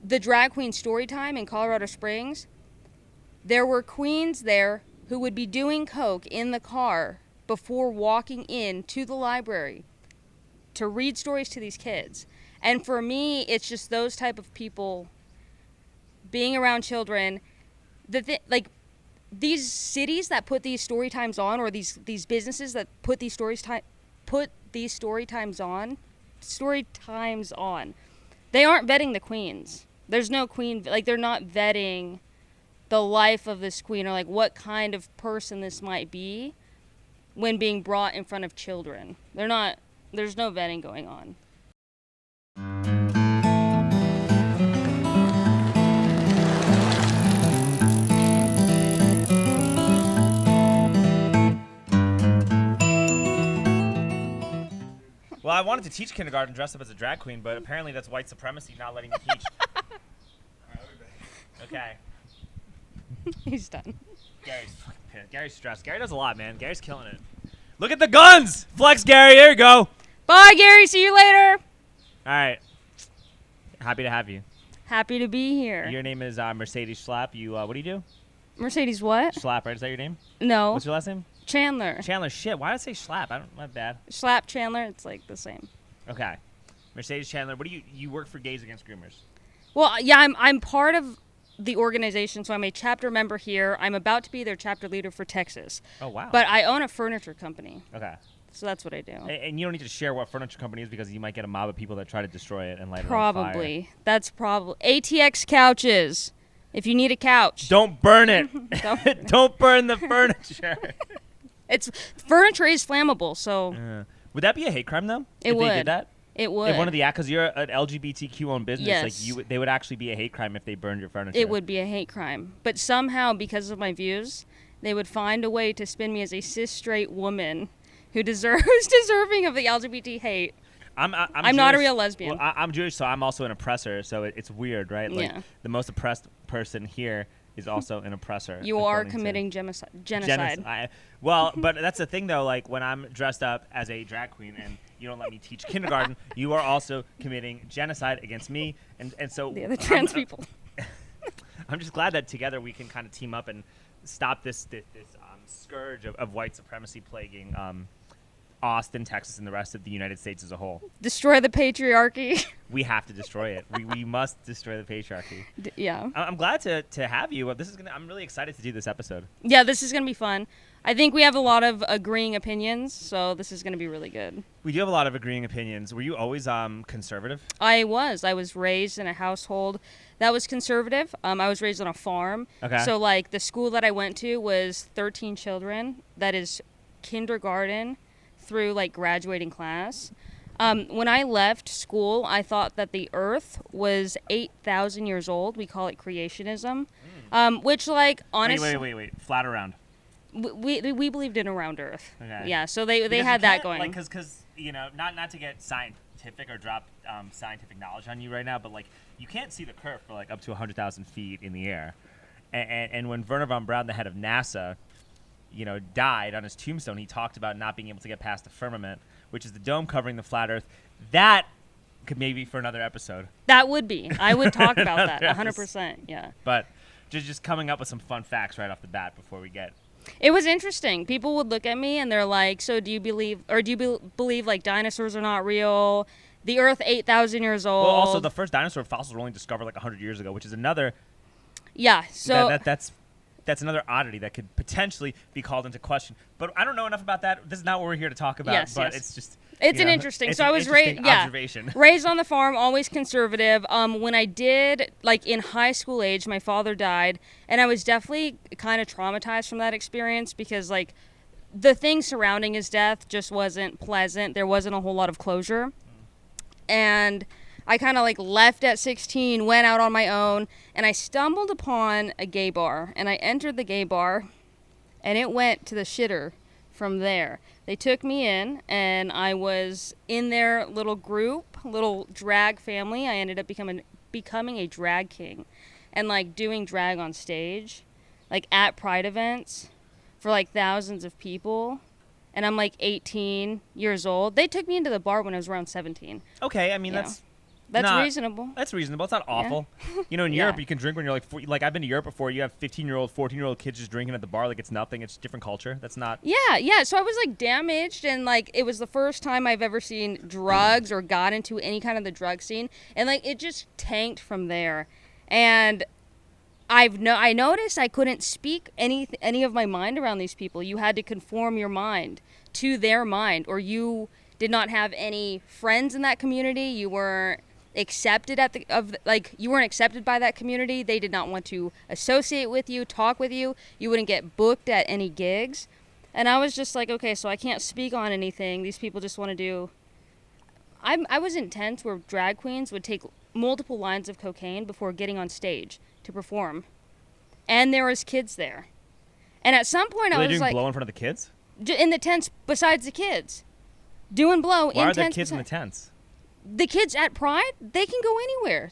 the drag queen story time in Colorado Springs, there were queens there who would be doing coke in the car before walking in to the library to read stories to these kids. And for me, it's just those type of people being around children. Like these cities that put these story times on, or these businesses that put these story times on, they aren't vetting the queens. There's no queen, like they're not vetting the life of this queen, or like what kind of person this might be when being brought in front of children. There's no vetting going on. Well, I wanted to teach kindergarten dressed up as a drag queen, but apparently that's white supremacy not letting me teach. Okay. He's done. Gary's fucking pissed. Gary's stressed. Gary does a lot, man. Gary's killing it. Look at the guns! Flex, Gary. There you go. Bye, Gary. See you later. All right. Happy to have you. Happy to be here. Your name is Mercedes Schlapp. You, what do you do? Mercedes what? Schlapp, right? Is that your name? No. What's your last name? Chandler. Chandler. Shit. Why did I say Schlapp? My bad. Schlapp, Chandler. It's like the same. Okay. Mercedes Chandler. What do you work for Gays Against Groomers? Well, yeah, I'm part of the organization, so I'm a chapter member here. I'm about to be their chapter leader for Texas. Oh, wow. But I own a furniture company. Okay. So that's what I do. And you don't need to share what furniture company is because you might get a mob of people that try to destroy it and light it on Probably. fire. That's probably. ATX couches. If you need a couch. Don't burn it. Don't burn the furniture. Furniture is flammable, so. Would that be a hate crime, though? It if would. they did that? It would. If one of the because you're an LGBTQ owned business, Yes. like they would actually be a hate crime if they burned your furniture. It would be a hate crime. But somehow, because of my views, they would find a way to spin me as a cis straight woman who deserving of the LGBT hate. I'm not a real lesbian. Well, I'm Jewish, so I'm also an oppressor. So it's weird, right? Like the most oppressed person here is also an oppressor. You are committing genocide. Well, but that's the thing, though. Like when I'm dressed up as a drag queen and you don't let me teach kindergarten, you are also committing genocide against me, and so the other trans people. I'm just glad that together we can kind of team up and stop this scourge of white supremacy plaguing Austin, Texas, and the rest of the United States as a whole. Destroy the patriarchy. We have to destroy it. We must destroy the patriarchy. Yeah. I'm glad to have you. I'm really excited to do this episode. Yeah, this is gonna be fun. I think we have a lot of agreeing opinions, so this is gonna be really good. We do have a lot of agreeing opinions. Were you always conservative? I was raised in a household that was conservative. I was raised on a farm. Okay. So like the school that I went to was 13 children. That is kindergarten through like graduating class. When I left school, I thought that the earth was 8,000 years old. We call it creationism, which like honestly. Wait. Flat around. We believed in a round earth. Okay. Yeah, so they had that going. Like, because not to get scientific or drop scientific knowledge on you right now, but like you can't see the curve for like up to 100,000 feet in the air, and when Werner von Braun, the head of NASA, died, on his tombstone, he talked about not being able to get past the firmament, which is the dome covering the flat Earth. That could maybe for another episode. That would be. I would talk about that 100%. Yeah. But just coming up with some fun facts right off the bat before we get. It was interesting. People would look at me and they're like, "So do you believe like dinosaurs are not real? The Earth 8,000 years old." Well, also the first dinosaur fossils were only discovered like 100 years ago, which is another. Yeah. So that's another oddity that could potentially be called into question. But I don't know enough about that. This is not what we're here to talk about. Yes, but yes. it's just. It's an interesting. So I was raised. Observation. Raised on the farm, always conservative. When I did, like in high school age, my father died, and I was definitely kind of traumatized from that experience because like the thing surrounding his death just wasn't pleasant. There wasn't a whole lot of closure, and I kind of like left at 16, went out on my own, and I stumbled upon a gay bar, and I entered the gay bar, and it went to the shitter from there. They took me in, and I was in their little group, little drag family. I ended up becoming a drag king and like doing drag on stage, like at pride events for like thousands of people. And I'm like 18 years old. They took me into the bar when I was around 17. Okay, I mean That's Not- reasonable. That's reasonable. It's not awful. You know, in Yeah. Europe, you can drink when you're like I've been to Europe before. You have 15-year-old, 14-year-old kids just drinking at the bar like it's nothing. It's different culture. That's not. Yeah. So I was like damaged, and like it was the first time I've ever seen drugs or got into any kind of the drug scene, and like it just tanked from there. And I noticed I couldn't speak any of my mind around these people. You had to conform your mind to their mind, or you did not have any friends in that community. You weren't accepted you weren't accepted by that community. They did not want to associate with you, talk with you. You wouldn't get booked at any gigs. And I was just like, okay, so I can't speak on anything. These people just want to do. I was intense where drag queens would take multiple lines of cocaine before getting on stage to perform, and there was kids there. And at some point, Were I they was doing like, blow in front of the kids? in the tents besides the kids, doing blow Why in are there tents. kids in the tents? The kids at Pride, they can go anywhere.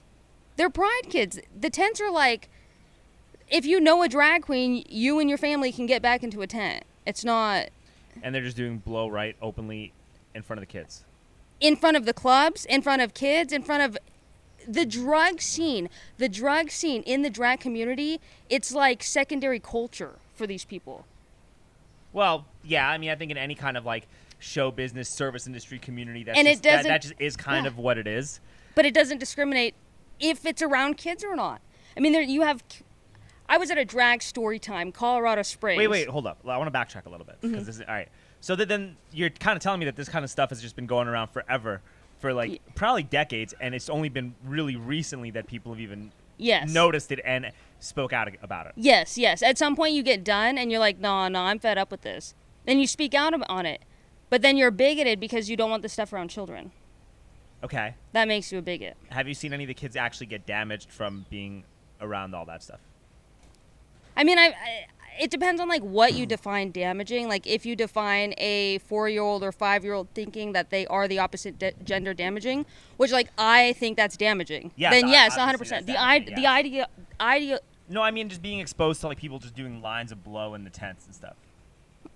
They're Pride kids. The tents are like, if you know a drag queen, you and your family can get back into a tent. It's not And they're just doing blow right openly in front of the kids. in front of the clubs, in front of kids, in front of the drug scene. The drug scene in the drag community, it's like secondary culture for these people. Well, yeah. I mean, I think in any kind of like show business, service industry community, that's And it just, that doesn't- just is kind yeah. of what it is. But it doesn't discriminate if it's around kids or not. I mean, I was at a drag story time, Colorado Springs. Wait, hold up. I want to backtrack a little bit because this is all right. So then you're kind of telling me that this kind of stuff has just been going around forever, for like probably decades, and it's only been really recently that people have even Yes. noticed it and spoke out about it. Yes. At some point you get done and you're like, no, I'm fed up with this. Then you speak out on it. But then you're bigoted because you don't want this stuff around children. Okay. That makes you a bigot. Have you seen any of the kids actually get damaged from being around all that stuff? I mean, it depends on like what you define damaging. Like if you define a 4-year-old or 5-year-old thinking that they are the opposite gender damaging, which like I think that's damaging. Yes, Then yes, obviously 100%. that's damaging, The yes. idea. No, I mean just being exposed to like people just doing lines of blow in the tents and stuff.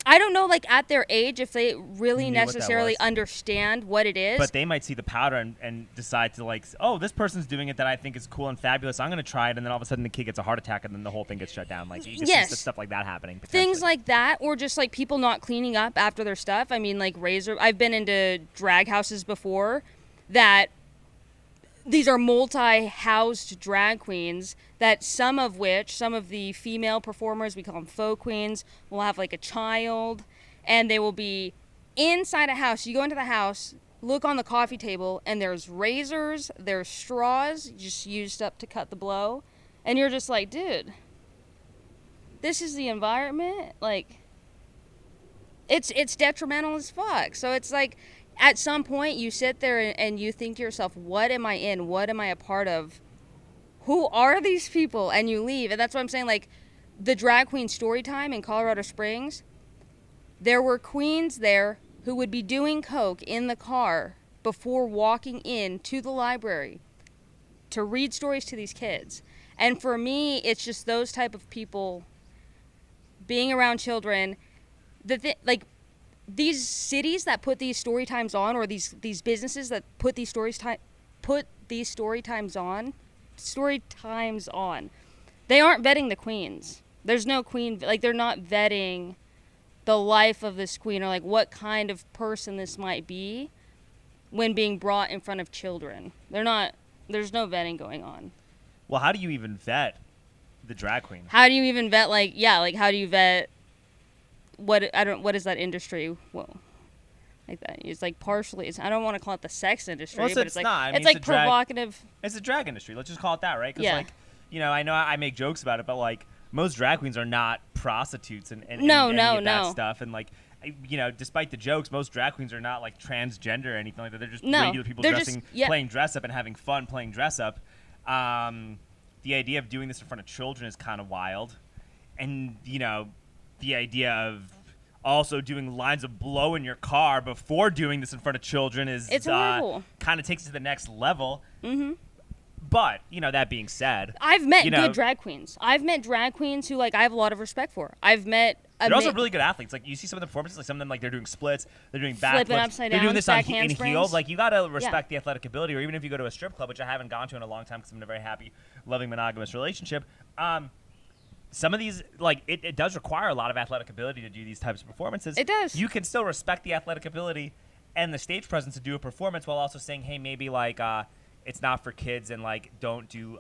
I don't know, like at their age, if they really Knew what that necessarily was. understand what it is. But they might see the powder and decide to like, oh, this person's doing it that I think is cool and fabulous. I'm going to try it. And then all of a sudden the kid gets a heart attack and then the whole thing gets shut down. Like, you just Yes. see stuff like that happening. Things potentially. like that, or just like people not cleaning up after their stuff. I mean, like I've been into drag houses before that these are multi-housed drag queens that some of the female performers, we call them faux queens, will have like a child, and they will be inside a house. You go into the house, look on the coffee table, and there's razors, there's straws just used up to cut the blow, and you're just like, dude, this is the environment. Like, it's detrimental as fuck. So it's like, at some point you sit there and you think to yourself, what am I in? What am I a part of? Who are these people? And you leave. And that's what I'm saying. Like the drag queen story time in Colorado Springs, there were queens there who would be doing coke in the car before walking in to the library to read stories to these kids. And for me, it's just those type of people being around children. Like these cities that put these story times on, or these businesses that put these story times on, they aren't vetting the queens. There's no queen, like they're not vetting the life of this queen, or like what kind of person this might be when being brought in front of children. There's no vetting going on. Well, how do you even vet the drag queen? How do you even vet, how do you vet what is that industry? Well, like that. It's like partially, I don't want to call it the sex industry, Well, but it's it's like, not. I mean, it's like it's a drag- provocative. It's the drag industry. Let's just call it that, right? Because, Yeah. like, I know I make jokes about it, but, like, most drag queens are not prostitutes and No, any no, of that no. stuff. And, like, despite the jokes, most drag queens are not, like, transgender or anything like that. They're just No, regular people they're dressing, just- yeah. playing dress up and having fun playing dress up. The idea of doing this in front of children is kind of wild. And, the idea of also doing lines of blow in your car before doing this in front of children is It's horrible. kind of takes it to the next level. Mm-hmm. But, that being said, I've met good drag queens. I've met drag queens who, like, I have a lot of respect for. I've met... They're also really good athletes. Like, you see some of the performances, like, some of them, like, they're doing splits, they're doing backflips. Flipping upside they're down, doing this in handsprings. heels. Like, you got to respect the athletic ability. Or even if you go to a strip club, which I haven't gone to in a long time because I'm in a very happy, loving, monogamous relationship, some of these, like, it does require a lot of athletic ability to do these types of performances. It does. You can still respect the athletic ability and the stage presence to do a performance while also saying, hey, maybe, like, it's not for kids and, like, don't do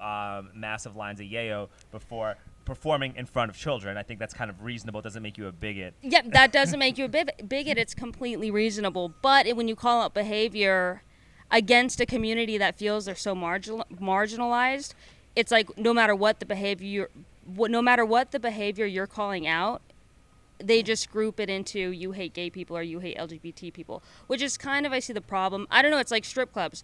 massive lines of yayo before performing in front of children. I think that's kind of reasonable. It doesn't make you a bigot. Yep, that doesn't make you a bigot. It's completely reasonable. But when you call out behavior against a community that feels they're so marginalized, it's like no matter what the behavior you're calling out, they just group it into you hate gay people or you hate LGBT people, which is kind of, I see the problem. I don't know. It's like strip clubs.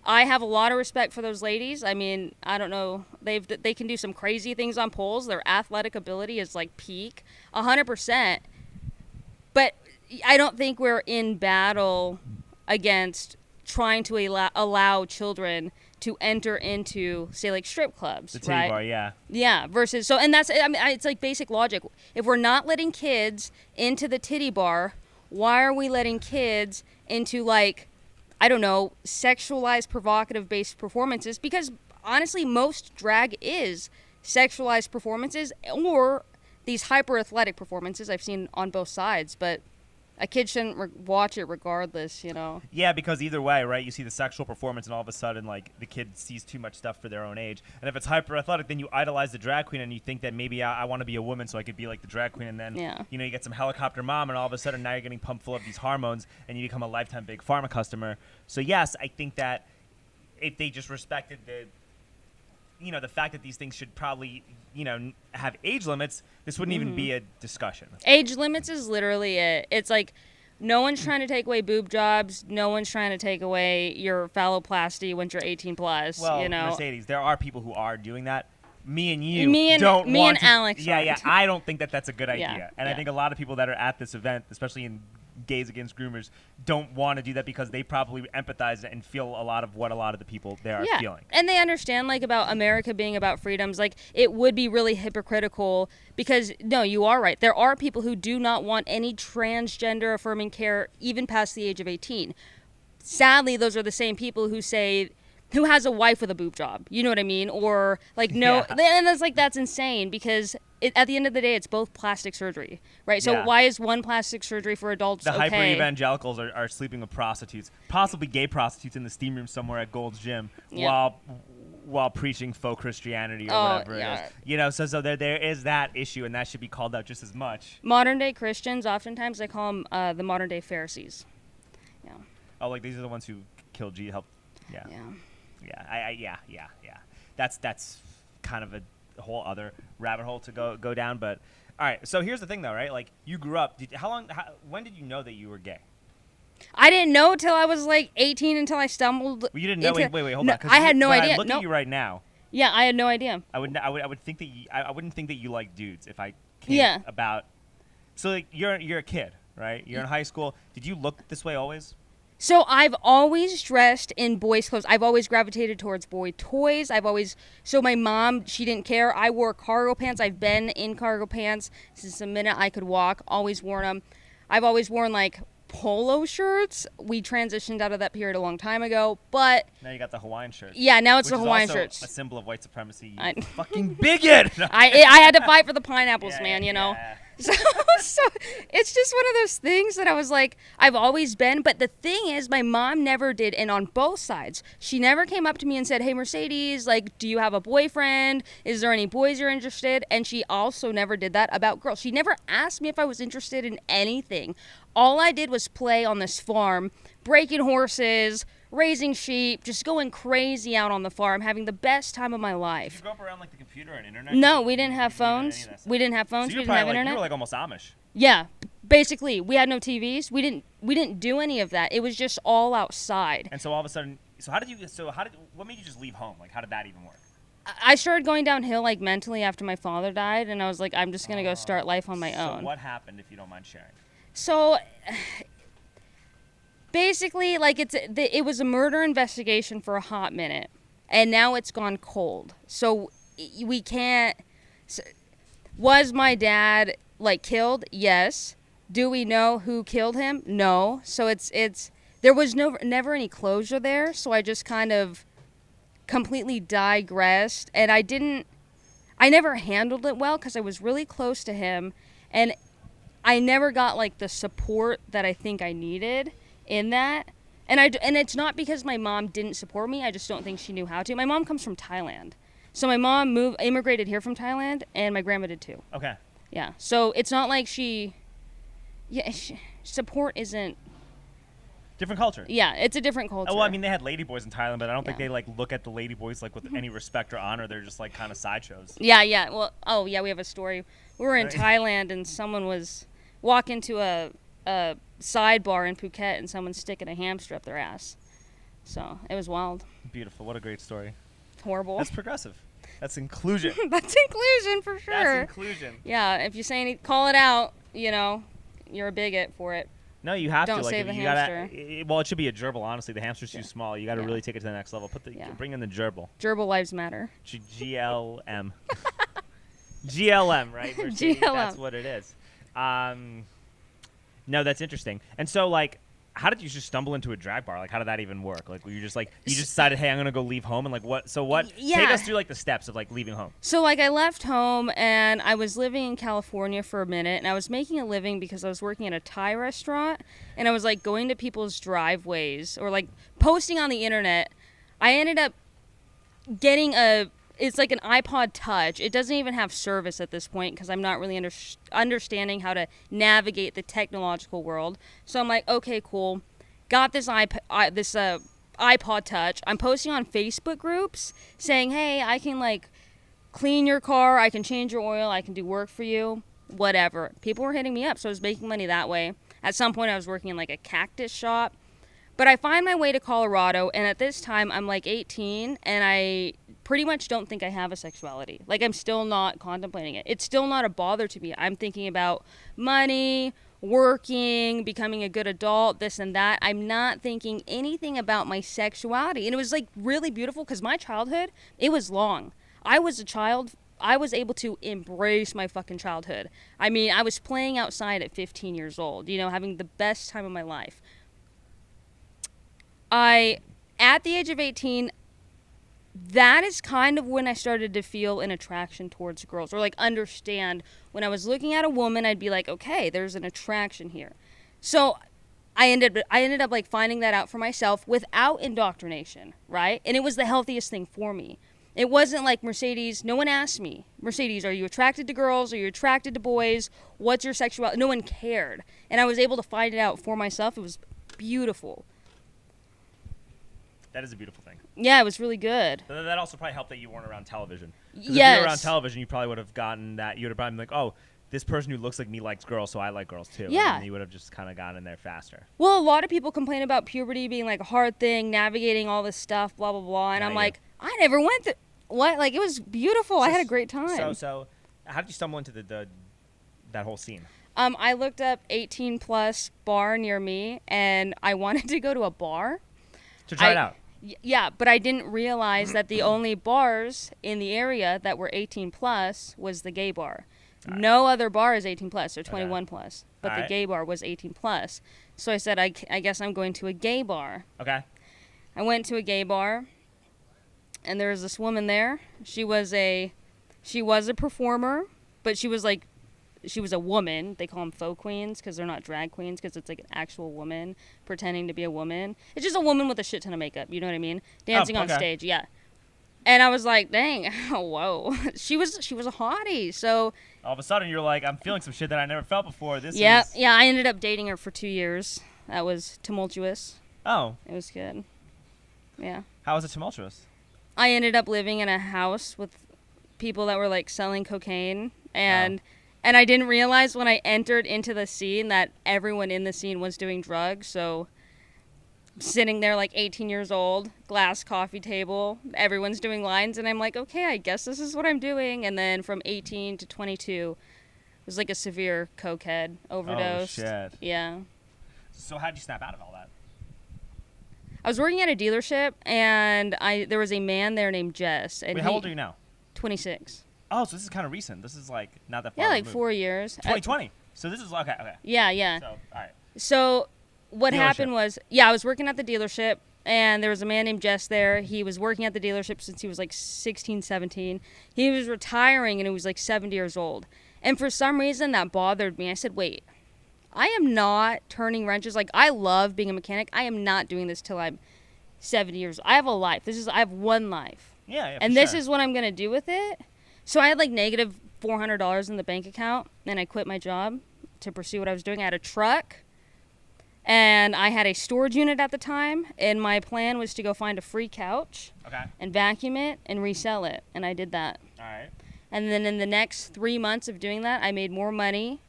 I have a lot of respect for those ladies. I mean, I don't know. They can do some crazy things on poles. Their athletic ability is like peak, 100%. But I don't think we're in battle against trying to allow children to enter into, say, like strip clubs. The titty right? bar, yeah. Yeah, versus, so, and that's, I mean, it's like basic logic. If we're not letting kids into the titty bar, why are we letting kids into, like, I don't know, sexualized, provocative-based performances? Because honestly, most drag is sexualized performances or these hyper-athletic performances I've seen on both sides. But a kid shouldn't watch it regardless, Yeah, because either way, right, you see the sexual performance and all of a sudden, like, the kid sees too much stuff for their own age. And if it's hyper-athletic, then you idolize the drag queen and you think that maybe I want to be a woman so I could be like the drag queen. And then, you get some helicopter mom and all of a sudden now you're getting pumped full of these hormones and you become a lifetime big pharma customer. So, yes, I think that if they just respected the fact that these things should probably, have age limits, this wouldn't even be a discussion. Age limits is literally it. It's like no one's trying to take away boob jobs. No one's trying to take away your phalloplasty once you're 18 plus. Well, Mercedes, there are people who are doing that. Me and you me and Alex. Yeah. I don't think that that's a good idea. And yeah. I think a lot of people that are at this event, especially in Gays Against Groomers, don't want to do that because they probably empathize and feel a lot of what a lot of the people there are feeling. And they understand, like, about America being about freedoms. Like, it would be really hypocritical because, no, you are right. There are people who do not want any transgender affirming care even past the age of 18. Sadly, those are the same people who say, who has a wife with a boob job? You know what I mean? Or, like, no. Yeah. And it's like, that's insane because at the end of the day, it's both plastic surgery, right? So why is one plastic surgery for adults The hyper-evangelicals are sleeping with prostitutes, possibly gay prostitutes in the steam room somewhere at Gold's Gym while preaching faux Christianity or whatever it is. So there is that issue, and that should be called out just as much. Modern-day Christians, oftentimes I call them the modern-day Pharisees. Yeah. Oh, like these are the ones who killed Jesus. Yeah. Yeah. That's kind of a whole other rabbit hole to go down. But all right, so here's the thing, though, right? Like, you grew up. When did you know that you were gay? I didn't know till I was like 18 until I stumbled. Well, you didn't know. Wait, hold on. I had no idea. I look at you right now. Yeah, I had no idea. I would think that I wouldn't think that you like dudes if I came about. So like you're a kid, right? You're in high school. Did you look this way always? So I've always dressed in boys' clothes. I've always gravitated towards boy toys. So my mom, she didn't care. I wore cargo pants. I've been in cargo pants since the minute I could walk. Always worn them. I've always worn like polo shirts. We transitioned out of that period a long time ago, but now you got the Hawaiian shirts. Yeah, now it's the Hawaiian shirts. shirts. A symbol of white supremacy. You fucking bigot. I had to fight for the pineapples, man. You know. Yeah. So it's just one of those things that I was like, I've always been. But the thing is, my mom never did. And on both sides, she never came up to me and said, hey, Mercedes, like, do you have a boyfriend? Is there any boys you're interested? And she also never did that about girls. She never asked me if I was interested in anything. All I did was play on this farm, breaking horses, raising sheep, just going crazy out on the farm, having the best time of my life. Did you grow up around like the computer and internet? No, we didn't have phones. We didn't have phones. So we didn't have internet. You were like almost Amish. Yeah, basically, we had no TVs. We didn't do any of that. It was just all outside. And so all of a sudden, what made you just leave home? Like, how did that even work? I started going downhill, like, mentally after my father died, and I was like, I'm just gonna go start life on my own. So what happened, if you don't mind sharing? So basically, like, it was a murder investigation for a hot minute. and now it's gone cold. So we can't. Was my dad like killed? Yes. Do we know who killed him? No. So it's there was never any closure there. So I just kind of completely digressed, and I never handled it well because I was really close to him, and I never got like the support that I think I needed in that. And it's not because my mom didn't support me. I just don't think she knew how to. My mom comes from Thailand. So my mom immigrated here from Thailand, and my grandma did too. Okay. Yeah. So it's not like support isn't. Different culture. Yeah, it's a different culture. Oh, well, I mean, they had ladyboys in Thailand, but I don't think Yeah. they like look at the ladyboys like with any respect or honor. They're just like kind of sideshows. Yeah. Well, oh yeah, we have a story. We were in Thailand, and someone was walking to a sidebar in Phuket, and someone's sticking a hamster up their ass. So it was wild. Beautiful. What a great story. Horrible. That's progressive. That's inclusion. That's inclusion for sure. That's inclusion. Yeah, if you say call it out, you're a bigot for it. No, you have Don't to. Like, save the you hamster. Well, it should be a gerbil. Honestly, the hamster's too Yeah. small. You got to Yeah. really take it to the next level. Bring in the gerbil. Gerbil lives matter. GLM. GLM, right? Mercedes, GLM. That's what it is. No, that's interesting. And so, like, how did you just stumble into a drag bar? Like, how did that even work? Like, were you just decided, hey, I'm gonna go leave home, and like, what? So what? Yeah. Take us through like the steps of like leaving home. So like I left home and I was living in California for a minute, and I was making a living because I was working at a Thai restaurant, and I was like going to people's driveways or like posting on the internet. I ended up getting it's like an iPod Touch. It doesn't even have service at this point because I'm not really understanding how to navigate the technological world. So I'm like, okay, cool. Got this iPod Touch. I'm posting on Facebook groups saying, hey, I can like clean your car. I can change your oil. I can do work for you. Whatever. People were hitting me up, so I was making money that way. At some point, I was working in like a cactus shop. But I find my way to Colorado, and at this time, I'm like 18, and I pretty much don't think I have a sexuality. Like, I'm still not contemplating it. It's still not a bother to me. I'm thinking about money, working, becoming a good adult, this and that. I'm not thinking anything about my sexuality. And it was, like, really beautiful because my childhood, it was long. I was a child. I was able to embrace my fucking childhood. I mean, I was playing outside at 15 years old, having the best time of my life. At the age of 18, that is kind of when I started to feel an attraction towards girls, or like understand when I was looking at a woman, I'd be like, okay, there's an attraction here. So I ended up like finding that out for myself without indoctrination, right? And it was the healthiest thing for me. It wasn't like Mercedes. No one asked me, Mercedes, are you attracted to girls? Are you attracted to boys? What's your sexuality? No one cared. And I was able to find it out for myself. It was beautiful. That is a beautiful thing. Yeah, it was really good. That also probably helped that you weren't around television. Yes. If you were around television, you probably would have gotten that. You would have probably been like, oh, this person who looks like me likes girls, so I like girls too. Yeah. And you would have just kind of gotten in there faster. Well, a lot of people complain about puberty being like a hard thing, navigating all this stuff, blah, blah, blah. And I'm like, I never went through. What? Like, it was beautiful. I had a great time. So how did you stumble into that whole scene? I looked up 18 plus bar near me, and I wanted to go to a bar. To try it out. Yeah, but I didn't realize that the only bars in the area that were 18 plus was the gay bar. Right. No other bar is 18 plus or 21 plus, but the gay bar was 18 plus. So I said, I guess I'm going to a gay bar. Okay. I went to a gay bar, and there was this woman there. She was a performer, but she was a woman. They call them faux queens because they're not drag queens because it's like an actual woman pretending to be a woman. It's just a woman with a shit ton of makeup. You know what I mean? Dancing on stage. Yeah. And I was like, dang, whoa. She was a hottie. So all of a sudden you're like, I'm feeling some shit that I never felt before. Yeah. I ended up dating her for 2 years. That was tumultuous. Oh. It was good. Yeah. How was it tumultuous? I ended up living in a house with people that were like selling cocaine and I didn't realize when I entered into the scene that everyone in the scene was doing drugs. So I'm sitting there like 18 years old, glass coffee table, everyone's doing lines. And I'm like, okay, I guess this is what I'm doing. And then from 18 to 22, it was like a severe cokehead overdose. Oh, shit. Yeah. So how'd you snap out of all that? I was working at a dealership, and there was a man there named Jess. And Wait, how old are you now? 26. Oh, so this is kind of recent. This is like not that far. Yeah, like removed. 4 years. 2020. So this is okay. Yeah. So all right. So what Dealership. happened was, I was working at the dealership, and there was a man named Jess there. He was working at the dealership since he was like 16, 17. He was retiring, and he was like 70 years old. And for some reason, that bothered me. I said, wait, I am not turning wrenches. Like, I love being a mechanic. I am not doing this till I'm 70 years old. I have a life. I have one life. Yeah. And this is what I'm going to do with it. So I had like negative $400 in the bank account, and I quit my job to pursue what I was doing. I had a truck, and I had a storage unit at the time, and my plan was to go find a free couch and vacuum it and resell it, and I did that. All right. And then in the next 3 months of doing that, I made more money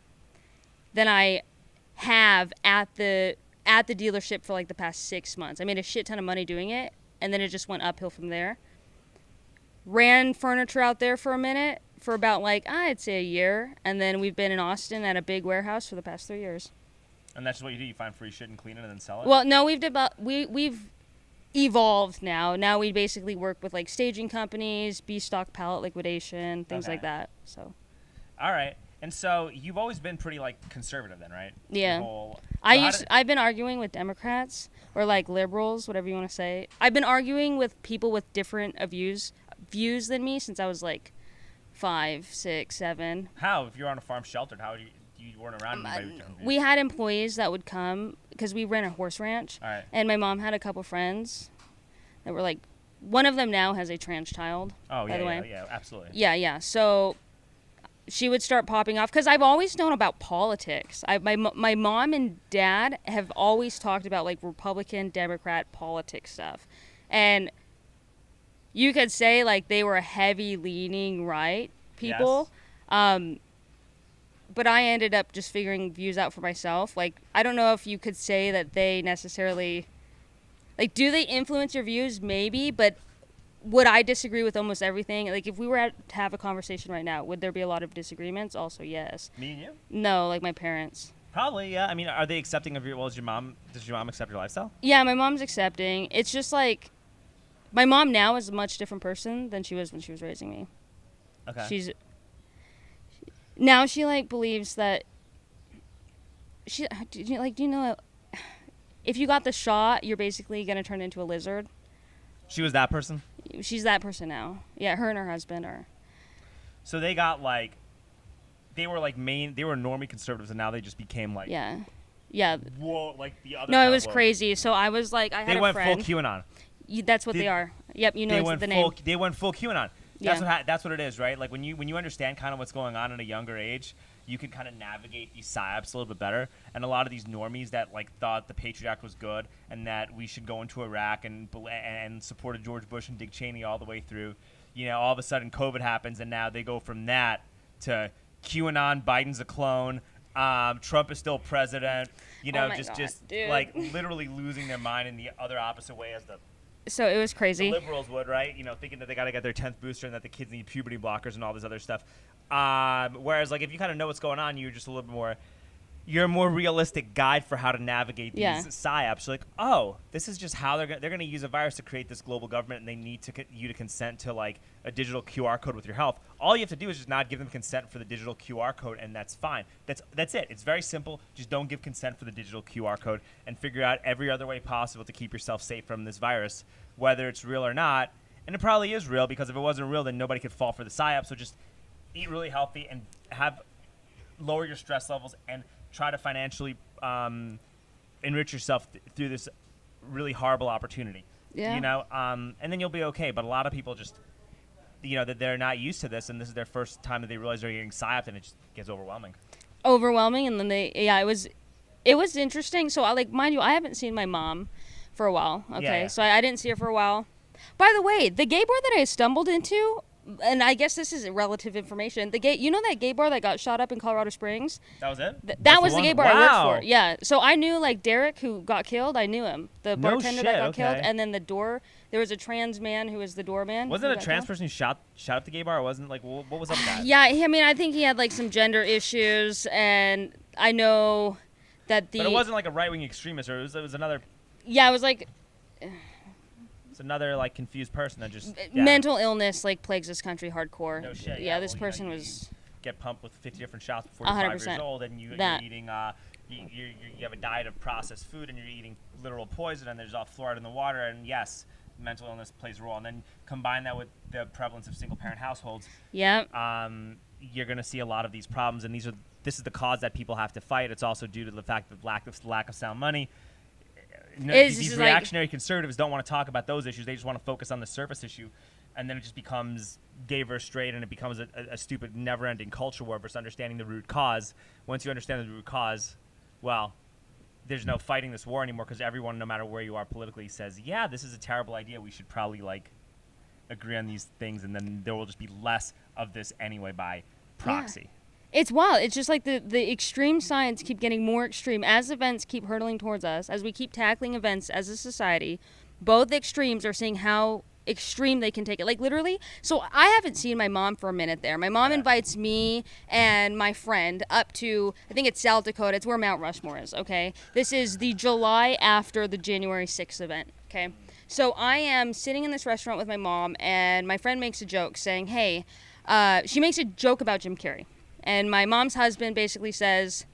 than I have at the dealership for like the past 6 months. I made a shit ton of money doing it, and then it just went uphill from there. Ran furniture out there for a minute, for about like, I'd say a year, and then we've been in Austin at a big warehouse for the past 3 years. And that's just what you do? You find free shit and clean it and then sell it? Well, no, we've evolved now. Now we basically work with like staging companies, B-stock pallet liquidation, things like that. So. All right. And so you've always been pretty like conservative then, right? Yeah. I've been arguing with Democrats or like liberals, whatever you want to say. I've been arguing with people with different views than me since I was like 5, 6, 7. How? If you're on a farm sheltered, how do you weren't around anybody with different views? We had employees that would come because we ran a horse ranch. All right. And my mom had a couple friends that were like, one of them now has a trans child. Oh, by the way. Yeah, absolutely. Yeah. So she would start popping off because I've always known about politics. My mom and dad have always talked about like Republican, Democrat politics stuff. And you could say like they were heavy leaning right people. Yes. But I ended up just figuring views out for myself. Like, I don't know if you could say that they necessarily, like, do they influence your views? Maybe, but would I disagree with almost everything? Like, if we were to have a conversation right now, would there be a lot of disagreements? Also, yes. Me and you? No, like my parents. Probably, yeah. I mean, are they accepting of does your mom accept your lifestyle? Yeah, my mom's accepting. It's just like, my mom now is a much different person than she was when she was raising me. Okay. Now she like believes that do you know if you got the shot, you're basically going to turn into a lizard. She was that person? She's that person now. Yeah, her and her husband are. So they got like, they were normie conservatives, and now they just became like. Yeah. Whoa, like the other. No, it was crazy. So I was like, I had a friend. They went full QAnon. That's what they are. Yep, you know the name. They went full QAnon. That's what it is, right? Like when you understand kind of what's going on at a younger age, you can kind of navigate these psyops a little bit better. And a lot of these normies that like thought the Patriot Act was good and that we should go into Iraq and supported George Bush and Dick Cheney all the way through, all of a sudden COVID happens and now they go from that to QAnon, Biden's a clone, Trump is still president, just like literally losing their mind in the other opposite way as the. So it was crazy. The liberals would, right? Thinking that they got to get their 10th booster and that the kids need puberty blockers and all this other stuff. Whereas, like, if you kind of know what's going on, you're just a little bit more. You're a more realistic guide for how to navigate these psyops. You're like, oh, this is just how they're going to use a virus to create this global government, and they need you to consent to like a digital QR code with your health. All you have to do is just not give them consent for the digital QR code, and that's fine. That's it. It's very simple. Just don't give consent for the digital QR code, and figure out every other way possible to keep yourself safe from this virus, whether it's real or not. And it probably is real, because if it wasn't real, then nobody could fall for the psyop. So just eat really healthy and lower your stress levels and try to financially enrich yourself through this really horrible opportunity. Yeah. And then you'll be okay. But a lot of people just, that they're not used to this, and this is their first time that they realize they're getting psyoped, and it just gets overwhelming. And then it was interesting. So mind you, I haven't seen my mom for a while. Okay. Yeah. So I didn't see her for a while. By the way, the gay bar that I stumbled into, and I guess this is relative information. That gay bar that got shot up in Colorado Springs? That was it? That was the gay bar I worked for. Yeah. So I knew like Derek, who got killed. I knew him. The bartender that got killed. And then there was a trans man who was the doorman. Wasn't it a trans person who shot up the gay bar? Or wasn't like what was up with that? Yeah. I think he had like some gender issues, and I know that But it wasn't like a right-wing extremist, or it was another. Yeah, it was like. It's another like confused person that just mental illness like plagues this country hardcore. No shit. Yeah, this well, person you was get pumped with 50 different shots before you're 5 years old, and you're eating. You have a diet of processed food, and you're eating literal poison, and there's all fluoride in the water, and yes, mental illness plays a role. And then combine that with the prevalence of single-parent households. Yep. You're going to see a lot of these problems, and this is the cause that people have to fight. It's also due to the fact that lack of sound money. These reactionary conservatives don't want to talk about those issues. They just want to focus on the surface issue, and then it just becomes gay versus straight, and it becomes a stupid, never-ending culture war versus understanding the root cause. Once you understand the root cause, well, there's no fighting this war anymore because everyone, no matter where you are politically, says, yeah, this is a terrible idea. We should probably agree on these things, and then there will just be less of this anyway by proxy. Yeah. It's wild. It's just like the extreme science keep getting more extreme as events keep hurtling towards us, as we keep tackling events as a society. Both extremes are seeing how extreme they can take it, like literally. So I haven't seen my mom for a minute there. My mom invites me and my friend up to, I think it's South Dakota. It's where Mount Rushmore is. Okay, this is the July after the January 6th event. Okay, so I am sitting in this restaurant with my mom, and my friend makes a joke saying, hey, she makes a joke about Jim Carrey, and my mom's husband basically says,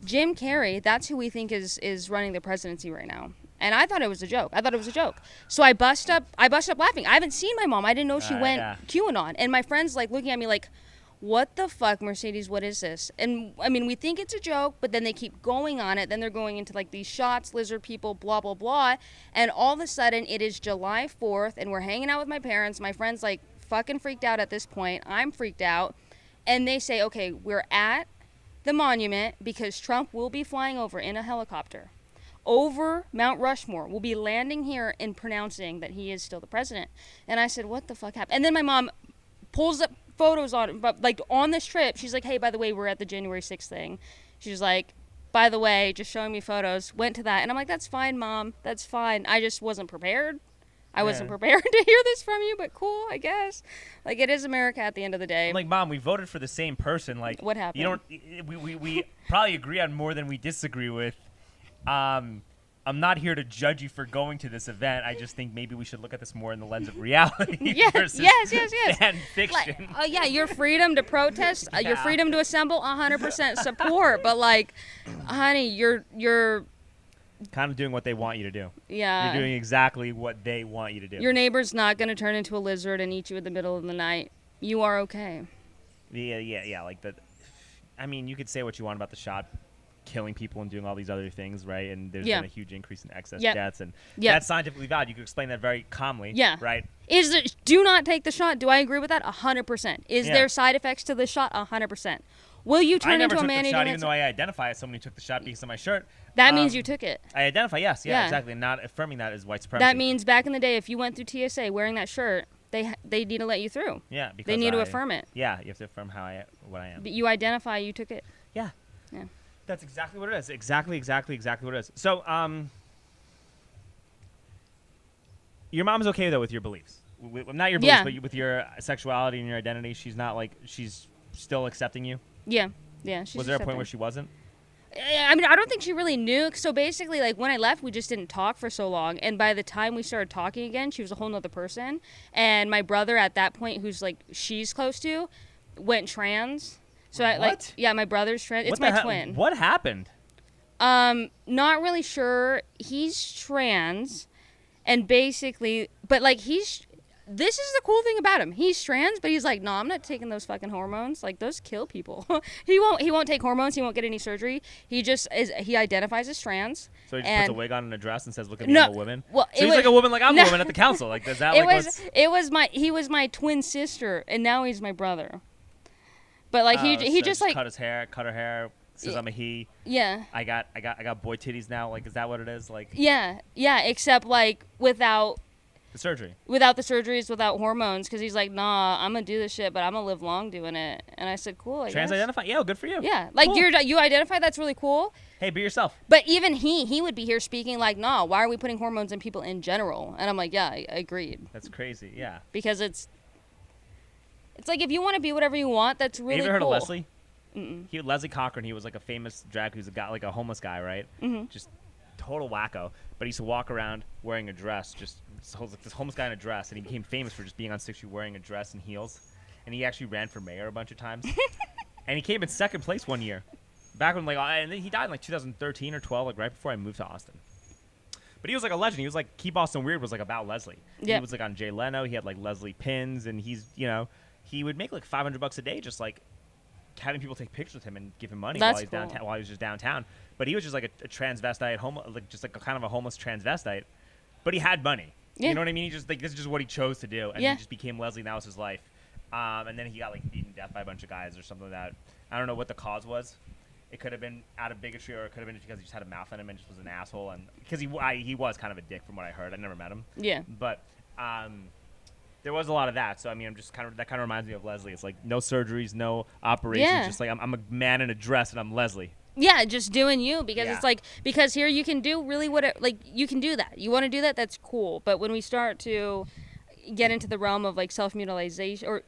Jim Carrey, that's who we think is running the presidency right now. And I thought it was a joke. So I bust up laughing. I haven't seen my mom. I didn't know she went QAnon. And my friend's like looking at me like, what the fuck, Mercedes, what is this? And I mean, we think it's a joke, but then they keep going on it. Then they're going into like these shots, lizard people, blah, blah, blah. And all of a sudden it is July 4th and we're hanging out with my parents. My friend's like fucking freaked out at this point. I'm freaked out. And they say, okay, we're at the monument because Trump will be flying over in a helicopter over Mount Rushmore, will be landing here and pronouncing that he is still the president. And I said, what the fuck happened? And then my mom pulls up photos on this trip. She's like, hey, by the way, we're at the January 6th thing. She's like, by the way, just showing me photos, went to that. And I'm like, that's fine, Mom. That's fine. I just wasn't prepared. I wasn't prepared to hear this from you, but cool, I guess. Like, it is America at the end of the day. I'm like, Mom, we voted for the same person. Like, what happened? You don't. We probably agree on more than we disagree with. I'm not here to judge you for going to this event. I just think maybe we should look at this more in the lens of reality versus fan fiction. Like, your freedom to protest, your freedom to assemble, 100% support. But like, honey, you're kind of doing what they want you to do. Yeah. You're doing exactly what they want you to do. Your neighbor's not going to turn into a lizard and eat you in the middle of the night. You are okay. Yeah. Like I mean, you could say what you want about the shot killing people and doing all these other things, right? And there's been a huge increase in excess deaths, and that's scientifically valid. You can explain that very calmly, right? Do not take the shot. Do I agree with that? 100%. Is there side effects to the shot? 100%. Will you turn into a man eating? Even though I identify as someone who took the shot because of my shirt. That means you took it. I identify, yes, exactly. Not affirming that as white supremacy. That means back in the day, if you went through TSA wearing that shirt, they need to let you through. Yeah, because they need to affirm it. Yeah, you have to affirm what I am. But you identify, you took it. Yeah. That's exactly what it is. Exactly what it is. So, your mom's okay though with your beliefs. Not your beliefs, but with your sexuality and your identity. She's not like she's still accepting you. Yeah. Was there a point where she wasn't? I mean, I don't think she really knew. So basically, like when I left, we just didn't talk for so long. And by the time we started talking again, she was a whole nother person. And my brother at that point, who's like she's close to, went trans. So my brother's trans. It's my twin. What happened? Not really sure. He's trans, and basically, but like this is the cool thing about him. He's trans, but he's like, no, I'm not taking those fucking hormones. Like those kill people. He won't take hormones. He won't get any surgery. He just he identifies as trans. So he just puts a wig on and a dress and says, "Look at me, I'm a woman." Well, so he's like a woman, like I'm a woman at the council. Like does that? He was my twin sister, and now he's my brother. But like he just like cut her hair, says I'm a he. Yeah. I got boy titties now. Like is that what it is? Like yeah, except like without the surgery. Without the surgeries, without hormones, because he's like, nah, I'm gonna do this shit, but I'm gonna live long doing it. And I said, cool. Trans identify, yeah, good for you. Yeah, like cool. you identify, that's really cool. Hey, be yourself. But even he would be here speaking like, nah, why are we putting hormones in people in general? And I'm like, yeah, I agreed. That's crazy. Yeah. Because it's like if you want to be whatever you want, that's really cool. You ever heard of Leslie? Mm-mm. Leslie Cochran. He was like a famous drag who's like a homeless guy, right? Mm-hmm. Just total wacko, but he used to walk around wearing a dress, just this homeless guy in a dress, and he became famous for just being on 6th Street wearing a dress and heels. And he actually ran for mayor a bunch of times. And he came in 2nd place one year. Back when, and then he died in 2013 or 12, right before I moved to Austin. But he was a legend. He was Keep Austin Weird was about Leslie. Yep. He was on Jay Leno. He had Leslie pins, and he's, he would make $500 a day just having people take pictures with him and give him money while he's downtown, while he was just downtown. But he was just a transvestite, just a kind of a homeless transvestite. But he had money. Yeah. You know what I mean? He just this is just what he chose to do, and he just became Leslie. And that was his life. And then he got beaten to death by a bunch of guys or something like that. I don't know what the cause was. It could have been out of bigotry, or it could have been just because he just had a mouth on him and just was an asshole. And because he was kind of a dick from what I heard. I never met him. Yeah. But there was a lot of that. So I mean, that kind of reminds me of Leslie. It's no surgeries, no operations. Yeah. Just I'm a man in a dress and I'm Leslie. Yeah, just doing you, because it's because here you can do really you can do that. You want to do that, that's cool. But when we start to get into the realm of self-mutilation or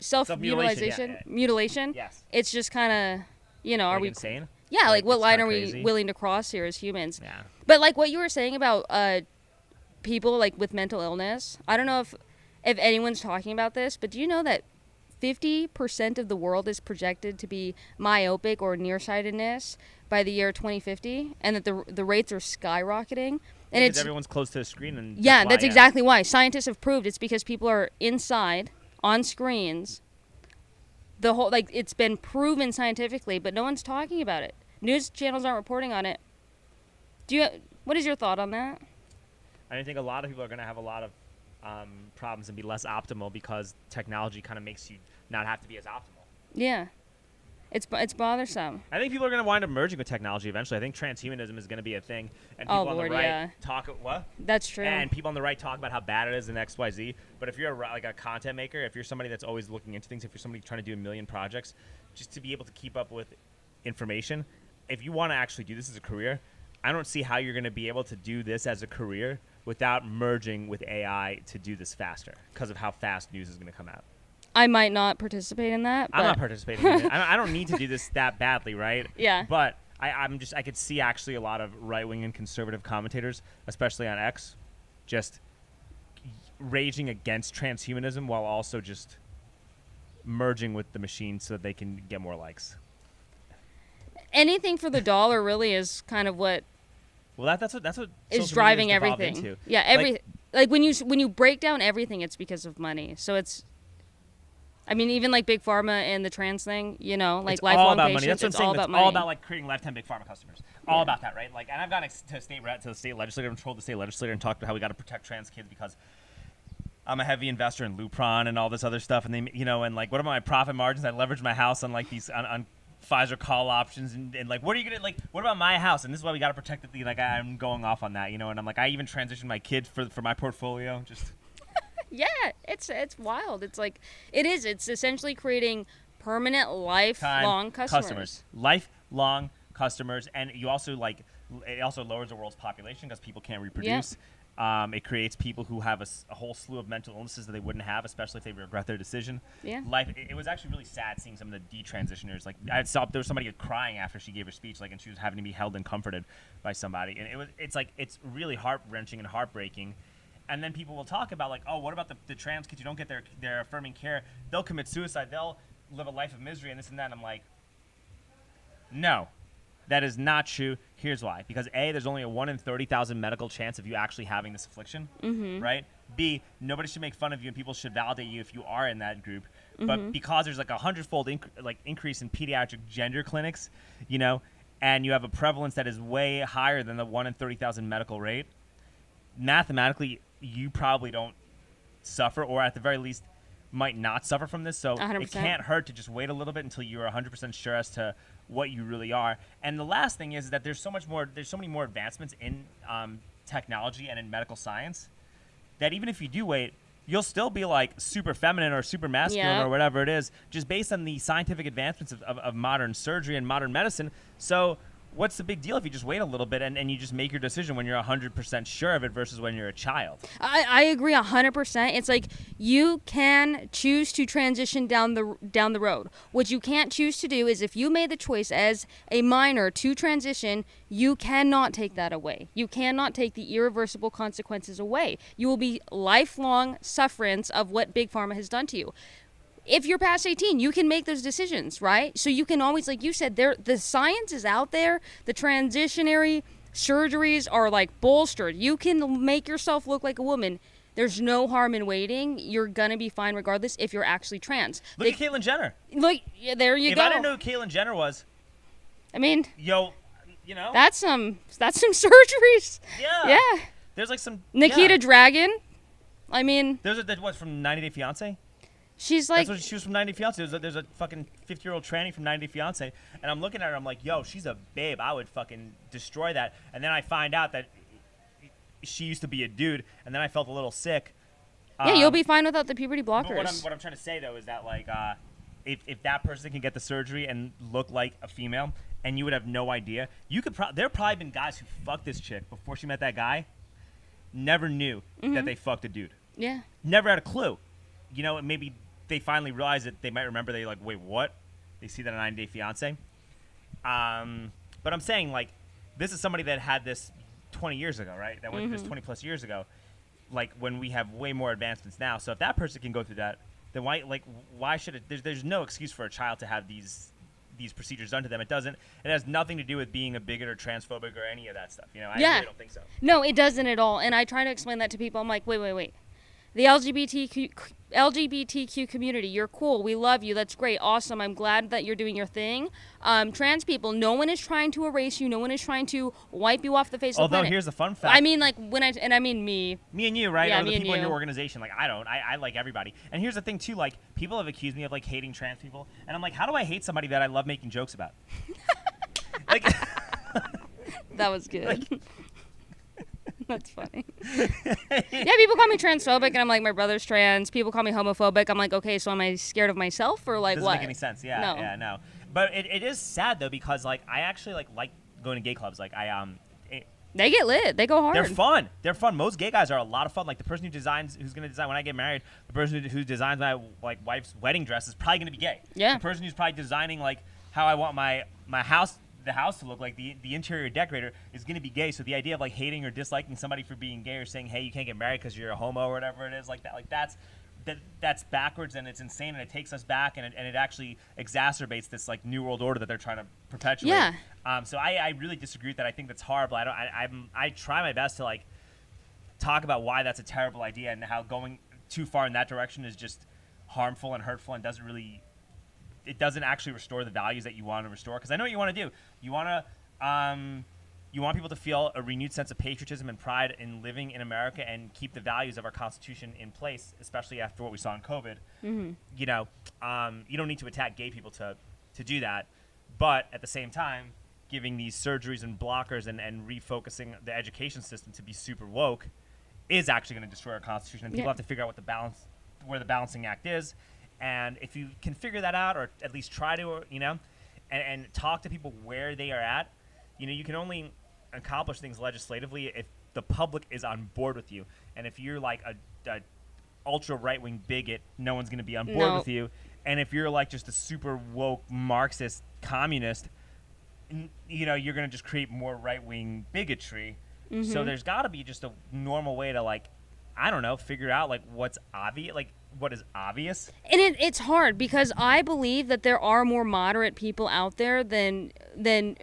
mutilation, yes, it's just kind of, are we insane? Yeah, what line are we willing to cross here as humans? Yeah. But what you were saying about people with mental illness, I don't know if anyone's talking about this, but do you know that 50% of the world is projected to be myopic or nearsightedness by the year 2050, and that the rates are skyrocketing? And it's everyone's close to a screen, and that's exactly why. Scientists have proved it's because people are inside on screens. The whole it's been proven scientifically, but no one's talking about it. News channels aren't reporting on it. What is your thought on that? I think a lot of people are going to have a lot of problems and be less optimal because technology kind of makes you not have to be as optimal. Yeah. It's bothersome. I think people are going to wind up merging with technology eventually. I think transhumanism is going to be a thing, and people on the right talk what? That's true. And people on the right talk about how bad it is in XYZ. But if you're a content maker, if you're somebody that's always looking into things, if you're somebody trying to do a million projects, just to be able to keep up with information, if you want to actually do this as a career, I don't see how you're going to be able to do this as a career without merging with AI to do this faster, because of how fast news is going to come out. I might not participate in that. I'm not participating in it. I don't need to do this that badly, right? Yeah. But I could see actually a lot of right-wing and conservative commentators, especially on X, just raging against transhumanism while also just merging with the machine so that they can get more likes. Anything for the dollar really is kind of what. Well, that's what is driving everything. Into. Yeah, when you break down everything, it's because of money. So it's. I mean, even Big Pharma and the trans thing, it's lifelong all about patients, money. That's what I'm it's saying. all about That's money. all about creating lifetime Big Pharma customers. All about that, right? And I've gone to the state legislature and told the state legislature and talked about how we got to protect trans kids because I'm a heavy investor in Lupron and all this other stuff. And they, and what are my profit margins? I leverage my house on these on Pfizer call options and what are you gonna what about my house? And this is why we got to protect it. I'm going off on that, and I'm I even transitioned my kids for my portfolio just. Yeah, it's wild. It's it's essentially creating permanent lifelong customers. Lifelong customers, and you also it also lowers the world's population because people can't reproduce. Yep. It creates people who have a whole slew of mental illnesses that they wouldn't have, especially if they regret their decision. Yeah. It was actually really sad seeing some of the detransitioners. There was somebody crying after she gave her speech, and she was having to be held and comforted by somebody, and it's really heart-wrenching and heartbreaking. And then people will talk about oh, what about the trans kids who don't get their affirming care? They'll commit suicide. They'll live a life of misery and this and that. And I'm like, no, that is not true. Here's why. Because A, there's only a 1 in 30,000 medical chance of you actually having this affliction, right? B, nobody should make fun of you and people should validate you if you are in that group. But because there's a 100-fold increase in pediatric gender clinics, and you have a prevalence that is way higher than the 1 in 30,000 medical rate, mathematically, you probably don't suffer, or at the very least might not suffer from this. So 100%. It can't hurt to just wait a little bit until you're 100% sure as to what you really are. And the last thing is that there's so many more advancements in technology and in medical science that even if you do wait, you'll still be super feminine or super masculine or whatever it is, just based on the scientific advancements of modern surgery and modern medicine. So what's the big deal if you just wait a little bit and you just make your decision when you're 100% sure of it versus when you're a child? I agree 100%. It's like you can choose to transition down the road. What you can't choose to do is if you made the choice as a minor to transition, you cannot take that away. You cannot take the irreversible consequences away. You will be lifelong sufferance of what Big Pharma has done to you. If you're past 18, you can make those decisions, right? So you can always, like you said, the science is out there. The transitionary surgeries are like bolstered. You can make yourself look like a woman. There's no harm in waiting. You're going to be fine regardless if you're actually trans. Look at Caitlyn Jenner. Look, yeah, there you go. If I didn't know who Caitlyn Jenner was, I mean, that's some surgeries. Yeah. There's like some Nikita Dragon. I mean, there's what from 90 Day Fiance? She's like, that's what she was from 90 Day Fiance. There's a fucking 50-year-old tranny from 90 Day Fiance, and I'm looking at her. I'm like, yo, she's a babe. I would fucking destroy that. And then I find out that she used to be a dude, and then I felt a little sick. Yeah, you'll be fine without the puberty blockers. But what I'm trying to say though is that like, if that person can get the surgery and look like a female, and you would have no idea, you could. There probably been guys who fucked this chick before she met that guy, never knew that they fucked a dude. Yeah. Never had a clue. Maybe they finally realize that they might remember. They like, wait, what? They see that on 90 Day Fiance. But I'm saying like, this is somebody that had this 20 years ago, right? That went through this 20 plus years ago. Like when we have way more advancements now. So if that person can go through that, then why should it? There's no excuse for a child to have these procedures done to them. It doesn't. It has nothing to do with being a bigot or transphobic or any of that stuff. I really don't think so. No, it doesn't at all. And I try to explain that to people. I'm like, wait. The LGBTQ community, you're cool. We love you. That's great. Awesome. I'm glad that you're doing your thing. Trans people, no one is trying to erase you. No one is trying to wipe you off the face of the planet. Although here's the fun fact. I mean, like I mean me. Me and you, right? Yeah, or the me and people in you. your organization. Like I don't. I like everybody. And here's the thing too. Like people have accused me of like hating trans people, and I'm like, how do I hate somebody that I love making jokes about? Like that was good. That's funny. Yeah, people call me transphobic, and I'm like, my brother's trans. People call me homophobic. I'm like, okay, so am I scared of myself or like doesn't what? Make any sense? Yeah, no. But it is sad though because like I actually like going to gay clubs. Like they get lit. They go hard. They're fun. Most gay guys are a lot of fun. Like the person who's going to design when I get married, the person who designs my like wife's wedding dress is probably going to be gay. Yeah. The person who's probably designing like how I want my house. The house to look like the interior decorator is going to be gay. So the idea of like hating or disliking somebody for being gay or saying, hey, you can't get married because you're a homo or whatever it is like that's backwards and it's insane and it takes us back and it actually exacerbates this like new world order that they're trying to perpetuate. Yeah. So I really disagree with that. I think that's horrible. I try my best to like talk about why that's a terrible idea and how going too far in that direction is just harmful and hurtful and it doesn't actually restore the values that you want to restore. Because I know what you want to do. You want people to feel a renewed sense of patriotism and pride in living in America and keep the values of our Constitution in place, especially after what we saw in COVID. Mm-hmm. You don't need to attack gay people to do that. But at the same time, giving these surgeries and blockers and refocusing the education system to be super woke is actually going to destroy our Constitution. And people have to figure out where the balancing act is. And if you can figure that out, or at least try to, and talk to people where they are at, you can only accomplish things legislatively if the public is on board with you. And if you're like a ultra right-wing bigot, no one's going to be on board with you. And if you're like just a super woke Marxist communist, you're going to just create more right-wing bigotry. Mm-hmm. So there's got to be just a normal way to like, I don't know, figure out like what's obvious, like what is obvious. And it's hard because I believe that there are more moderate people out there than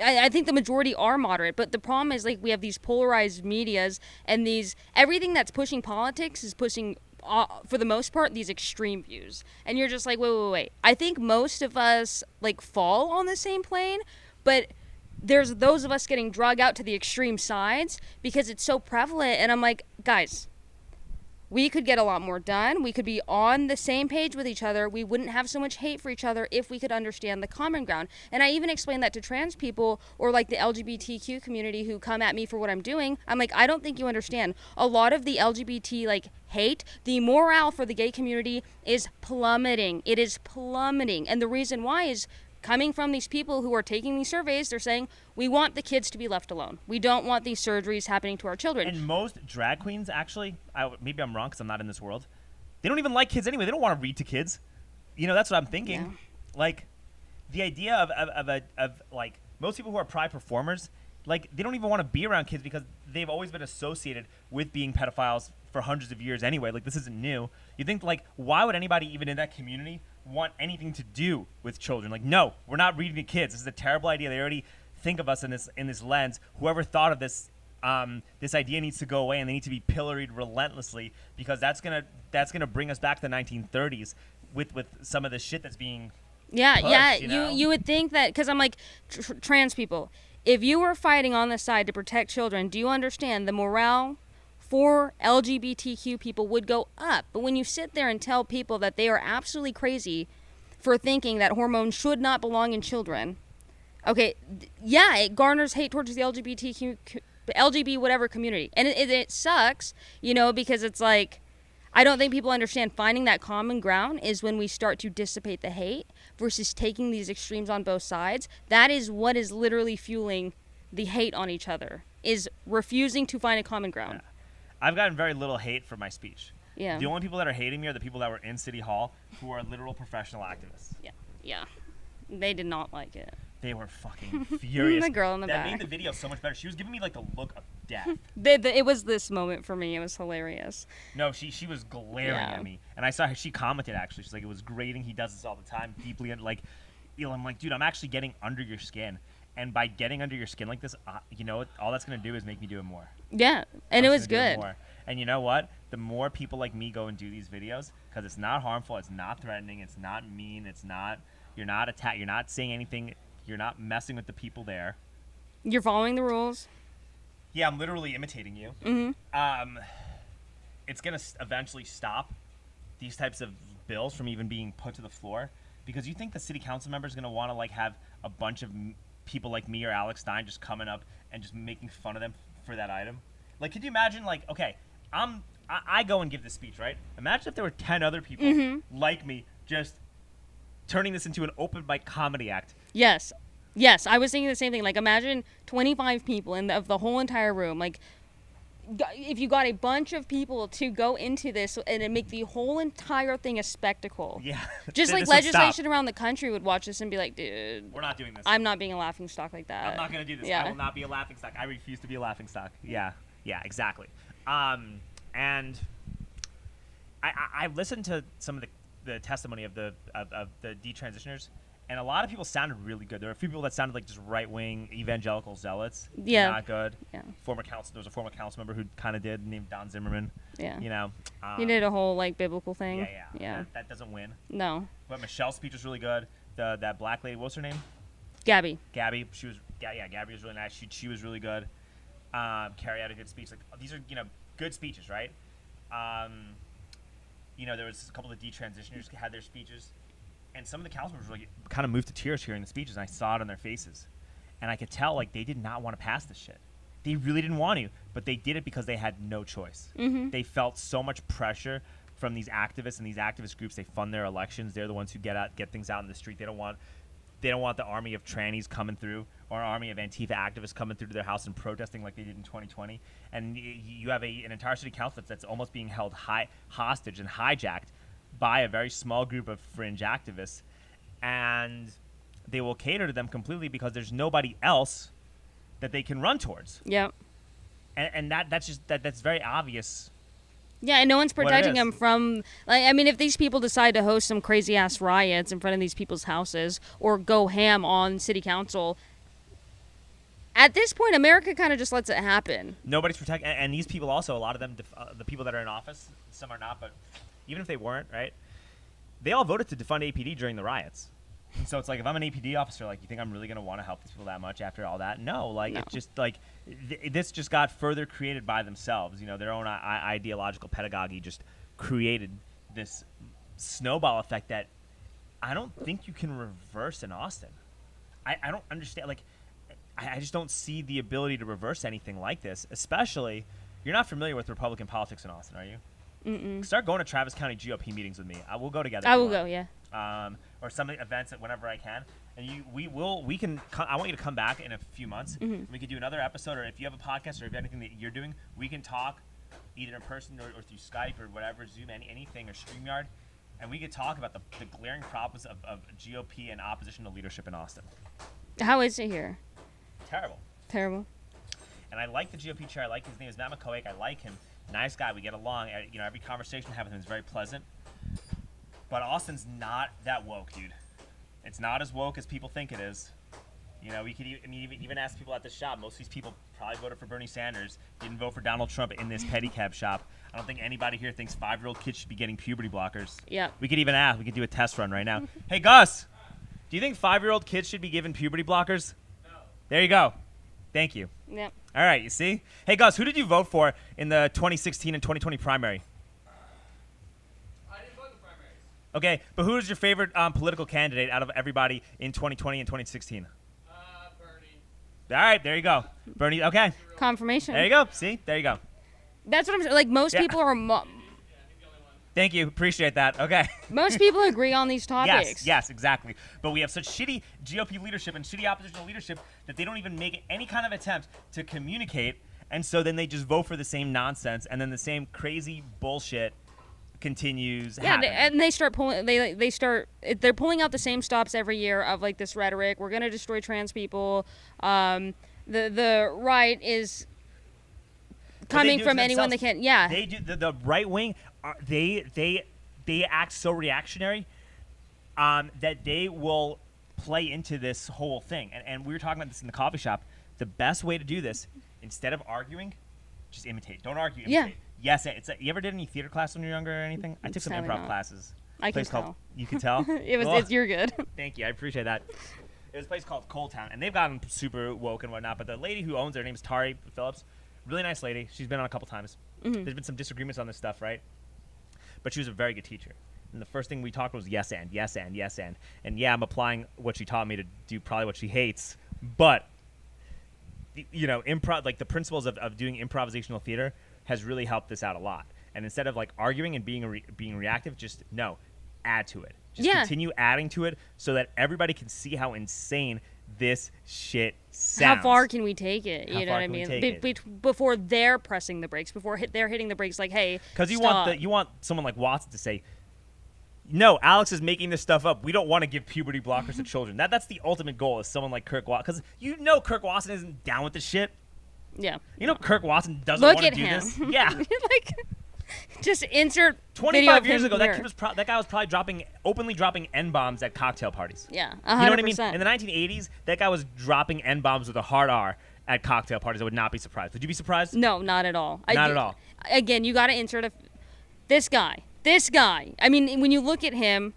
I think the majority are moderate. But the problem is like we have these polarized medias and everything that's pushing politics is pushing for the most part these extreme views. And you're just like, wait. I think most of us like fall on the same plane, but there's those of us getting dragged out to the extreme sides because it's so prevalent. And I'm like, guys, we could get a lot more done. We could be on the same page with each other. We wouldn't have so much hate for each other if we could understand the common ground. And I even explain that to trans people or like the LGBTQ community who come at me for what I'm doing. I'm like, I don't think you understand. A lot of the LGBT like hate, the morale for the gay community is plummeting. It is plummeting. And the reason why is coming from these people who are taking these surveys, they're saying, we want the kids to be left alone. We don't want these surgeries happening to our children. And most drag queens, actually, maybe I'm wrong because I'm not in this world, they don't even like kids anyway. They don't want to read to kids. You know, that's what I'm thinking. Yeah. Like, the idea of like, most people who are pride performers, like, they don't even want to be around kids because they've always been associated with being pedophiles for hundreds of years anyway. Like, this isn't new. You think, like, why would anybody even in that community want anything to do with children? Like, no, we're not reading to kids. This is a terrible idea. They already think of us in this lens. Whoever thought of this this idea needs to go away, and they need to be pilloried relentlessly, because that's gonna bring us back to the 1930s with some of the shit that's being pushed, you know? You would think that, because I'm like, trans people, if you were fighting on the side to protect children, do you understand the morale for LGBTQ people would go up? But when you sit there and tell people that they are absolutely crazy for thinking that hormones should not belong in children, okay, yeah, it garners hate towards the LGBT whatever community. And it sucks, you know, because it's like, I don't think people understand finding that common ground is when we start to dissipate the hate versus taking these extremes on both sides. That is what is literally fueling the hate on each other, is refusing to find a common ground. Yeah. I've gotten very little hate for my speech. Yeah. The only people that are hating me are the people that were in City Hall who are literal professional activists. Yeah. They did not like it. They were fucking furious. The girl in the that back. made the video so much better. She was giving me like the look of death. It was this moment for me. It was hilarious. No, she was glaring at me, and I saw her. She commented actually. She's like, it was grating. He does this all the time, deeply, and like, you know, I'm like, dude, I'm actually getting under your skin, and by getting under your skin like this, you know, all that's gonna do is make me do it more. Yeah, and it was good. And you know what? The more people like me go and do these videos, because it's not harmful, it's not threatening, it's not mean, it's not. You're not you're not saying anything. You're not messing with the people there. You're following the rules. Yeah, I'm literally imitating you. Mm-hmm. It's going to eventually stop these types of bills from even being put to the floor, because you think the city council member is going to want to like have a bunch of people like me or Alex Stein just coming up and just making fun of them for that item? Like, could you imagine, like, okay, I go and give this speech, right? Imagine if there were 10 other people like me just turning this into an open mic comedy act. Yes, I was thinking the same thing. Like, imagine 25 people of the whole entire room. Like, if you got a bunch of people to go into this and make the whole entire thing a spectacle. Yeah. Just like legislation around the country would watch this and be like, dude, we're not doing this. I'm not being a laughingstock like that. I'm not going to do this. Yeah. I will not be a laughingstock. I refuse to be a laughingstock. Yeah, exactly. And I've listened to some of the testimony of the detransitioners, and a lot of people sounded really good. There were a few people that sounded like just right-wing evangelical zealots. Yeah. Not good. Yeah. There was a former council member who kind of did, named Don Zimmerman. Yeah. You know. He did a whole, like, biblical thing. Yeah. That doesn't win. No. But Michelle's speech was really good. That black lady, what's her name? Gabby. Gabby was really nice. She was really good. Carrie had a good speech. Like, these are, you know, good speeches, right? You know, there was a couple of detransitioners had their speeches, and some of the council members were like, kind of moved to tears hearing the speeches, and I saw it on their faces. And I could tell, like, they did not want to pass this shit. They really didn't want to, but they did it because they had no choice. Mm-hmm. They felt so much pressure from these activists and these activist groups. They fund their elections. They're the ones who get things out in the street. They don't want the army of trannies coming through, or an army of Antifa activists coming through to their house and protesting like they did in 2020. And you have an entire city council that's almost being held hostage and hijacked by a very small group of fringe activists. And they will cater to them completely because there's nobody else that they can run towards. Yep. And that's very obvious. Yeah, and no one's protecting them from, like, I mean, if these people decide to host some crazy ass riots in front of these people's houses or go ham on city council, at this point, America kind of just lets it happen. Nobody's protecting, and these people also, a lot of them, the people that are in office, some are not, but even if they weren't, right, they all voted to defund APD during the riots. And so it's like, if I'm an APD officer, like, you think I'm really going to want to help these people that much after all that? No, like, it's just like, this just got further created by themselves. You know, their own ideological pedagogy just created this snowball effect that I don't think you can reverse in Austin. I don't understand, like, I just don't see the ability to reverse anything like this, especially, you're not familiar with Republican politics in Austin, are you? Mm-mm. Start going to Travis County GOP meetings with me. We'll go together. I will go, yeah. or some events whenever I can. And I want you to come back in a few months. We could do another episode, or if you have a podcast or if you have anything that you're doing, we can talk either in person or through Skype or whatever, Zoom, anything, or StreamYard. And we could talk about the glaring problems of GOP and opposition to leadership in Austin. How is it here? Terrible. And I like the GOP chair. I like his name is Matt McCoy. I like him. Nice guy. We get along. Every conversation I have with him is very pleasant. But Austin's not that woke, dude. It's not as woke as people think it is. We could even ask people at the shop. Most of these people probably voted for Bernie Sanders, didn't vote for Donald Trump in this pedicab shop. I don't think anybody here thinks 5-year-old kids should be getting puberty blockers. Yeah. We could even ask. We could do a test run right now. Hey, Gus, do you think 5-year-old kids should be given puberty blockers? No. There you go. Thank you. Yep. All right, you see? Hey, Gus, who did you vote for in the 2016 and 2020 primary? I didn't vote in the primaries. Okay, but who is your favorite political candidate out of everybody in 2020 and 2016? Bernie. All right, there you go. Bernie, okay. Confirmation. There you go. See? There you go. That's what I'm saying. Like, most people are... Yeah, I think the only one. Thank you. Appreciate that. Okay. Most people agree on these topics. Yes, exactly. But we have such shitty GOP leadership and shitty oppositional leadership that they don't even make any kind of attempt to communicate, and so then they just vote for the same nonsense, and then the same crazy bullshit continues happening. And they start pulling. They're pulling out the same stops every year of like this rhetoric. We're gonna destroy trans people. The right is coming from anyone they can. Yeah. They do the right wing. They act so reactionary that they will play into this whole thing. And we were talking about this in the coffee shop. The best way to do this, instead of arguing, just imitate. Don't argue. Imitate. Yeah. Yes, you ever did any theater class when you were younger or anything? I took some Sadly improv not. classes. I can tell. You can tell? You're good. Thank you. I appreciate that. It was a place called Cold Town, and they've gotten super woke and whatnot, but the lady who owns it, her name is Tari Phillips. Really nice lady. She's been on a couple times. Mm-hmm. There's been some disagreements on this stuff, right? But she was a very good teacher. And the first thing we talked was yes and. And yeah, I'm applying what she taught me to do probably what she hates. But, improv, like the principles of doing improvisational theater has really helped this out a lot. And instead of like arguing and being reactive, just add to it. Just continue adding to it so that everybody can see how insane this shit sounds. How far can we take it? How You know far what I can we mean? take it? Before they're pressing the brakes, before they're hitting the brakes, like, hey, because you stop. want someone like Watson to say, no, Alex is making this stuff up. We don't want to give puberty blockers to children. That's the ultimate goal. Is someone like Kirk Watson, because Kirk Watson isn't down with this shit. Yeah. Kirk Watson doesn't Look want to at do him. this. Yeah. Like, just insert 25 years ago, that that guy was probably openly dropping N-bombs at cocktail parties. Yeah, 100%. You know what I mean? In the 1980s, that guy was dropping N-bombs with a hard R at cocktail parties. I would not be surprised. Would you be surprised? No, not at all. Not at all. Again, you got to insert this guy. I mean, when you look at him,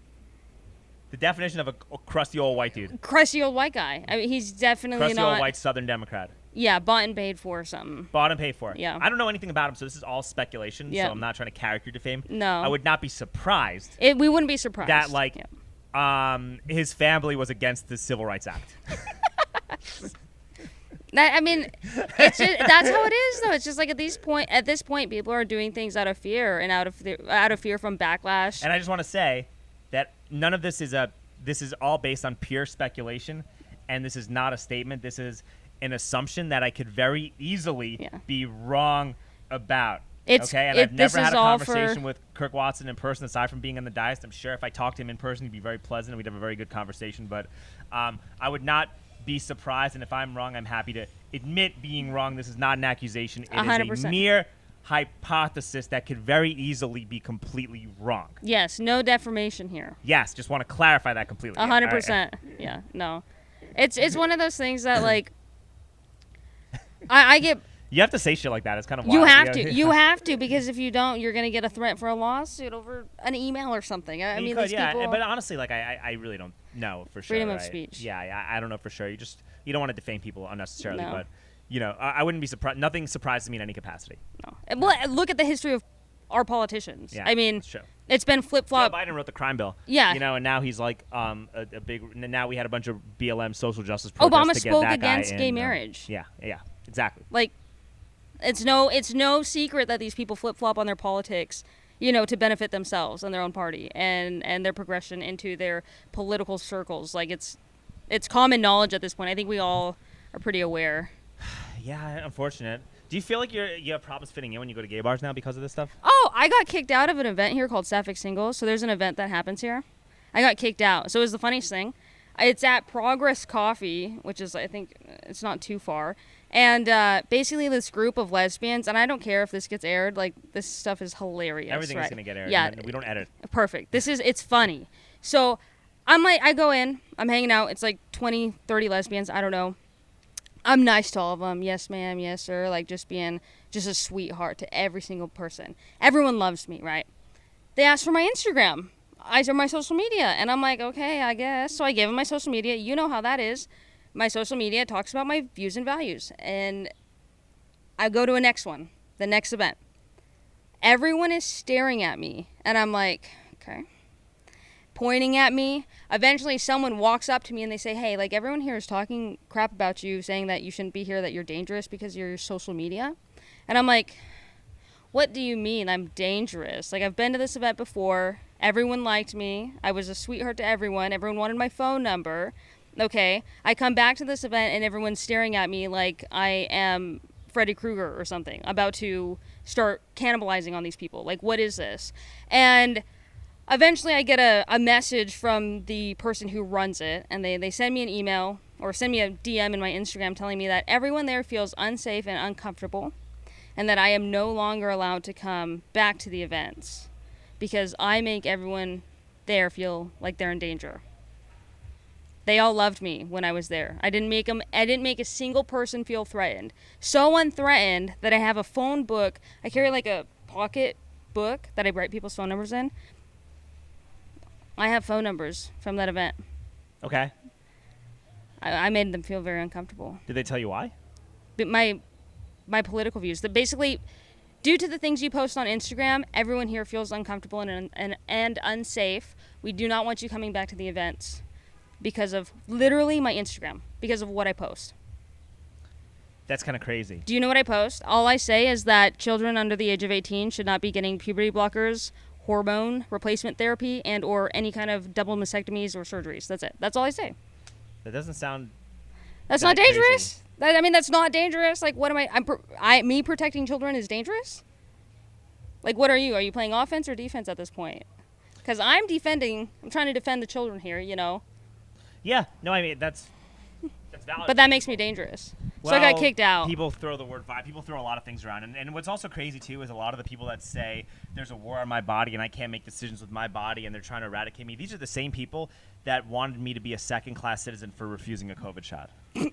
the definition of a crusty old white dude. Crusty old white guy. I mean, he's definitely Crusty not. old white Southern Democrat. Yeah, bought and paid for or something. Bought and paid for. Yeah. I don't know anything about him, so this is all speculation. Yeah. So I'm not trying to character defame. No. I would not be surprised We wouldn't be surprised. that his family was against the Civil Rights Act. I mean, it's just, that's how it is, though. It's just like at this point, people are doing things out of fear and out of fear from backlash. And I just want to say that none of this is all based on pure speculation, and this is not a statement. This is an assumption that I could very easily be wrong about. Okay, and I've never had a conversation with Kirk Watson in person aside from being on the dais. I'm sure if I talked to him in person, he'd be very pleasant and we'd have a very good conversation. But I would not be surprised, and if I'm wrong, I'm happy to admit being wrong. This is not an accusation. It 100%. is a mere hypothesis that could very easily be completely wrong. Yes, no defamation here. Yes, just want to clarify that completely. 100%. Yeah, no. It's one of those things that, like, I get... You have to say shit like that. It's kind of wild. You have to, because if you don't, you're going to get a threat for a lawsuit over an email or something. I mean, these people... But honestly, like, I really don't know for sure. Freedom of speech. Yeah, I don't know for sure. You don't want to defame people unnecessarily, No. but, I wouldn't be surprised. Nothing surprises me in any capacity. No. Well, look at the history of our politicians. Yeah, I mean, that's true. it's been flip-flop. Joe Biden wrote the crime bill. Yeah. And now he's like a big... Now we had a bunch of BLM social justice protests Obama to get spoke that guy against in, gay marriage. Yeah, exactly. Like, it's no secret that these people flip-flop on their politics. to benefit themselves and their own party and their progression into their political circles. Like it's common knowledge at this point. I think we all are pretty aware. Yeah, unfortunate. Do you feel like you have problems fitting in when you go to gay bars now because of this stuff? Oh, I got kicked out of an event here called Sapphic Singles. So there's an event that happens here. I got kicked out. So it was the funniest thing. It's at Progress Coffee, which is, I think, it's not too far. And basically this group of lesbians, and I don't care if this gets aired, like, this stuff is hilarious. Everything right? is going to get aired. Yeah. We don't edit. Perfect. It's funny. So I go in, I'm hanging out. It's like 20, 30 lesbians. I don't know. I'm nice to all of them. Yes, ma'am. Yes, sir. Like, just being just a sweetheart to every single person. Everyone loves me, right? They asked for my Instagram. My social media. And I'm like, okay, I guess. So I gave them my social media. You know how that is. My social media talks about my views and values. And I go to the next event. Everyone is staring at me. And I'm like, okay. Pointing at me. Eventually someone walks up to me and they say, hey, like, everyone here is talking crap about you, saying that you shouldn't be here, that you're dangerous because of your social media. And I'm like, what do you mean I'm dangerous? Like, I've been to this event before. Everyone liked me. I was a sweetheart to everyone. Everyone wanted my phone number. Okay. I come back to this event and everyone's staring at me like I am Freddy Krueger or something, about to start cannibalizing on these people. Like, what is this? And eventually I get a message from the person who runs it, and they send me an email or send me a DM in my Instagram telling me that everyone there feels unsafe and uncomfortable, and that I am no longer allowed to come back to the events because I make everyone there feel like they're in danger. They all loved me when I was there. I didn't make a single person feel threatened. So unthreatened that I have a phone book. I carry like a pocket book that I write people's phone numbers in. I have phone numbers from that event. Okay. I made them feel very uncomfortable. Did they tell you why? But my political views, that basically, due to the things you post on Instagram, everyone here feels uncomfortable and unsafe. We do not want you coming back to the events because of literally my Instagram, because of what I post. That's kind of crazy. Do you know what I post? All I say is that children under the age of 18 should not be getting puberty blockers, hormone replacement therapy, and or any kind of double mastectomies or surgeries. That's it. That's all I say. That doesn't sound. That's not dangerous. That's not dangerous. Like, what am me protecting children is dangerous? Like, what are you? Are you playing offense or defense at this point? Because I'm trying to defend the children here, Yeah. No, I mean, that's valid. But that makes me dangerous. Well, so I got kicked out. People throw the word vibe. People throw a lot of things around. And what's also crazy, too, is a lot of the people that say there's a war on my body and I can't make decisions with my body and they're trying to eradicate me. These are the same people that wanted me to be a second-class citizen for refusing a COVID shot.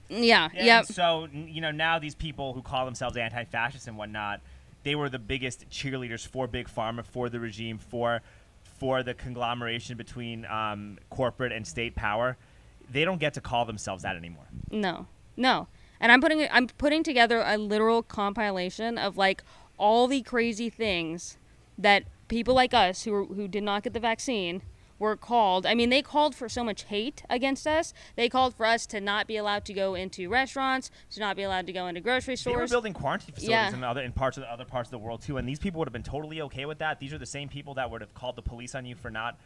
Yeah. And so, now these people who call themselves anti-fascists and whatnot, they were the biggest cheerleaders for Big Pharma, for the regime, for the conglomeration between corporate and state power. They don't get to call themselves that anymore. No. And I'm putting together a literal compilation of like all the crazy things that people like us who did not get the vaccine were called. I mean, they called for so much hate against us. They called for us to not be allowed to go into restaurants, to not be allowed to go into grocery stores. They were building quarantine facilities in other parts of the world too, and these people would have been totally okay with that. These are the same people that would have called the police on you for not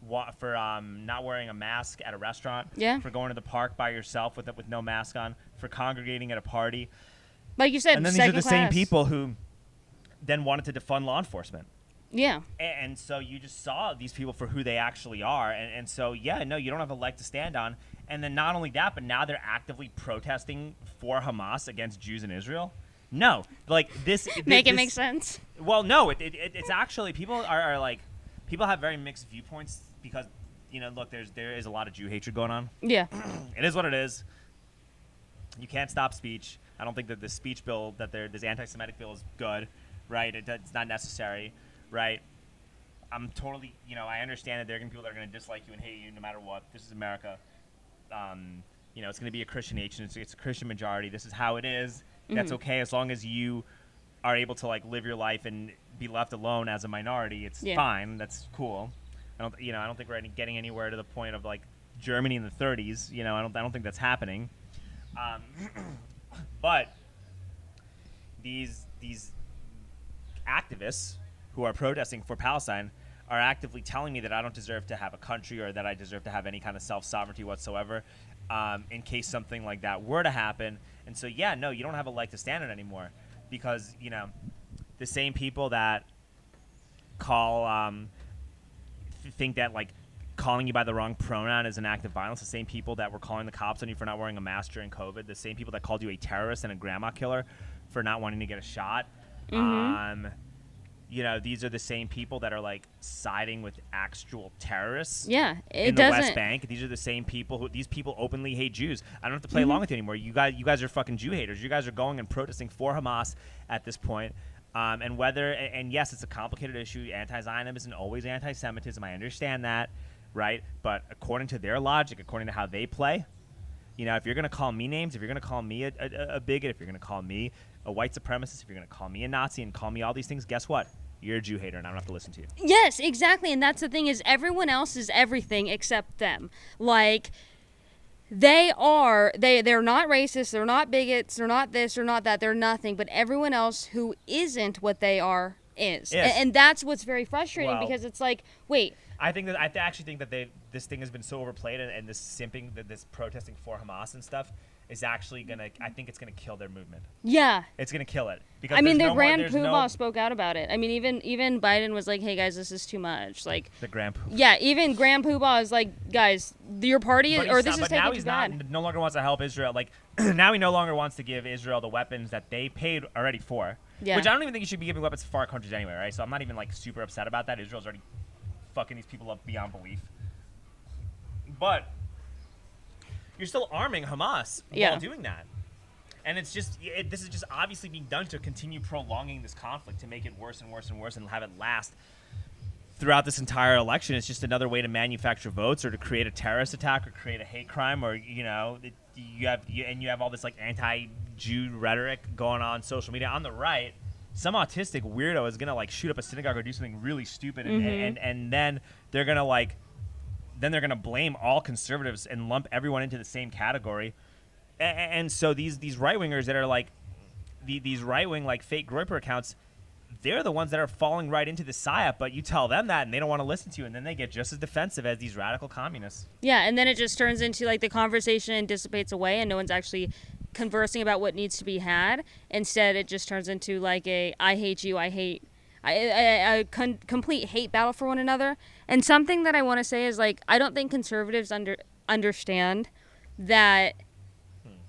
wearing a mask at a restaurant, for going to the park by yourself with no mask on, for congregating at a party. Like you said, and then these are the same people who then wanted to defund law enforcement. Yeah. And so you just saw these people for who they actually are. And so, you don't have a leg to stand on. And then not only that, but now they're actively protesting for Hamas against Jews in Israel. No. Like, this... Make sense? Well, no. It's actually... People are like... People have very mixed viewpoints because, look, there is a lot of Jew hatred going on. Yeah. It is what it is. You can't stop speech. I don't think that this speech bill, this anti-Semitic bill is good, right? It's not necessary. Right, I'm totally, I understand that there are going to be people that are going to dislike you and hate you no matter what. This is America. It's going to be a Christian nation. It's a Christian majority. This is how it is. Mm-hmm. That's okay as long as you are able to live your life and be left alone as a minority. It's fine. That's cool. I don't think we're getting anywhere to the point of Germany in the 30s. I don't think that's happening. But these activists who are protesting for Palestine are actively telling me that I don't deserve to have a country or that I deserve to have any kind of self-sovereignty whatsoever in case something like that were to happen. And so, yeah, no, you don't have a leg to stand on anymore because, you know, the same people that call think that, like, calling you by the wrong pronoun is an act of violence, the same people that were calling the cops on you for not wearing a mask during COVID, the same people that called you a terrorist and a grandma killer for not wanting to get a shot. You know, these are the same people that are, like, siding with actual terrorists in the West Bank. These are the same people who, these people openly hate Jews. I don't have to play along with you anymore. You guys are fucking Jew haters. You guys are going and protesting for Hamas at this point. And yes, it's a complicated issue. Anti-Zionism isn't always anti-Semitism. I understand that, right? But according to their logic, according to how they play, you know, if you're going to call me names, if you're going to call me a bigot, if you're going to call me a white supremacist, if you're going to call me a Nazi and call me all these things, guess what? You're a Jew hater, and I don't have to listen to you. Yes, exactly. And that's the thing is everyone else is everything except them. Like, they're not racist, they're not bigots, they're not this, they're not that, they're nothing. But everyone else who isn't what they are is. Yes. And that's what's very frustrating because it's like, wait. I actually think that this thing has been so overplayed, and this simping, this protesting for Hamas and stuff is actually I think it's gonna kill their movement. Yeah. It's gonna kill it. Because I mean, the Grand Poobah spoke out about it. I mean, even Biden was like, hey guys, this is too much. Like, the Grand Poobah. Yeah, even Grand Poobah is like, guys, your party is, or this is taking too bad. Now he's no longer wants to help Israel. Like, now he no longer wants to give Israel the weapons that they paid already for. Yeah. Which I don't even think you should be giving weapons to foreign countries anyway, right? So I'm not even, like, super upset about that. Israel's already fucking these people up beyond belief. But you're still arming Hamas while doing that. And it's just, this is just obviously being done to continue prolonging this conflict, to make it worse and worse and worse and have it last throughout this entire election. It's just another way to manufacture votes or to create a terrorist attack or create a hate crime, or, you know, you have all this, like, anti-Jew rhetoric going on social media. On the right, some autistic weirdo is going to, like, shoot up a synagogue or do something really stupid, and then they're going to, like, blame all conservatives and lump everyone into the same category. And so these right-wingers that are, like, these right-wing, like, fake Groyper accounts, they're the ones that are falling right into the psyop, but you tell them that and they don't want to listen to you, and then they get just as defensive as these radical communists. Yeah, and then it just turns into, like, the conversation dissipates away and no one's actually conversing about what needs to be had. Instead, it just turns into, like, a I hate you, a complete hate battle for one another. And something that I want to say is, like, I don't think conservatives understand that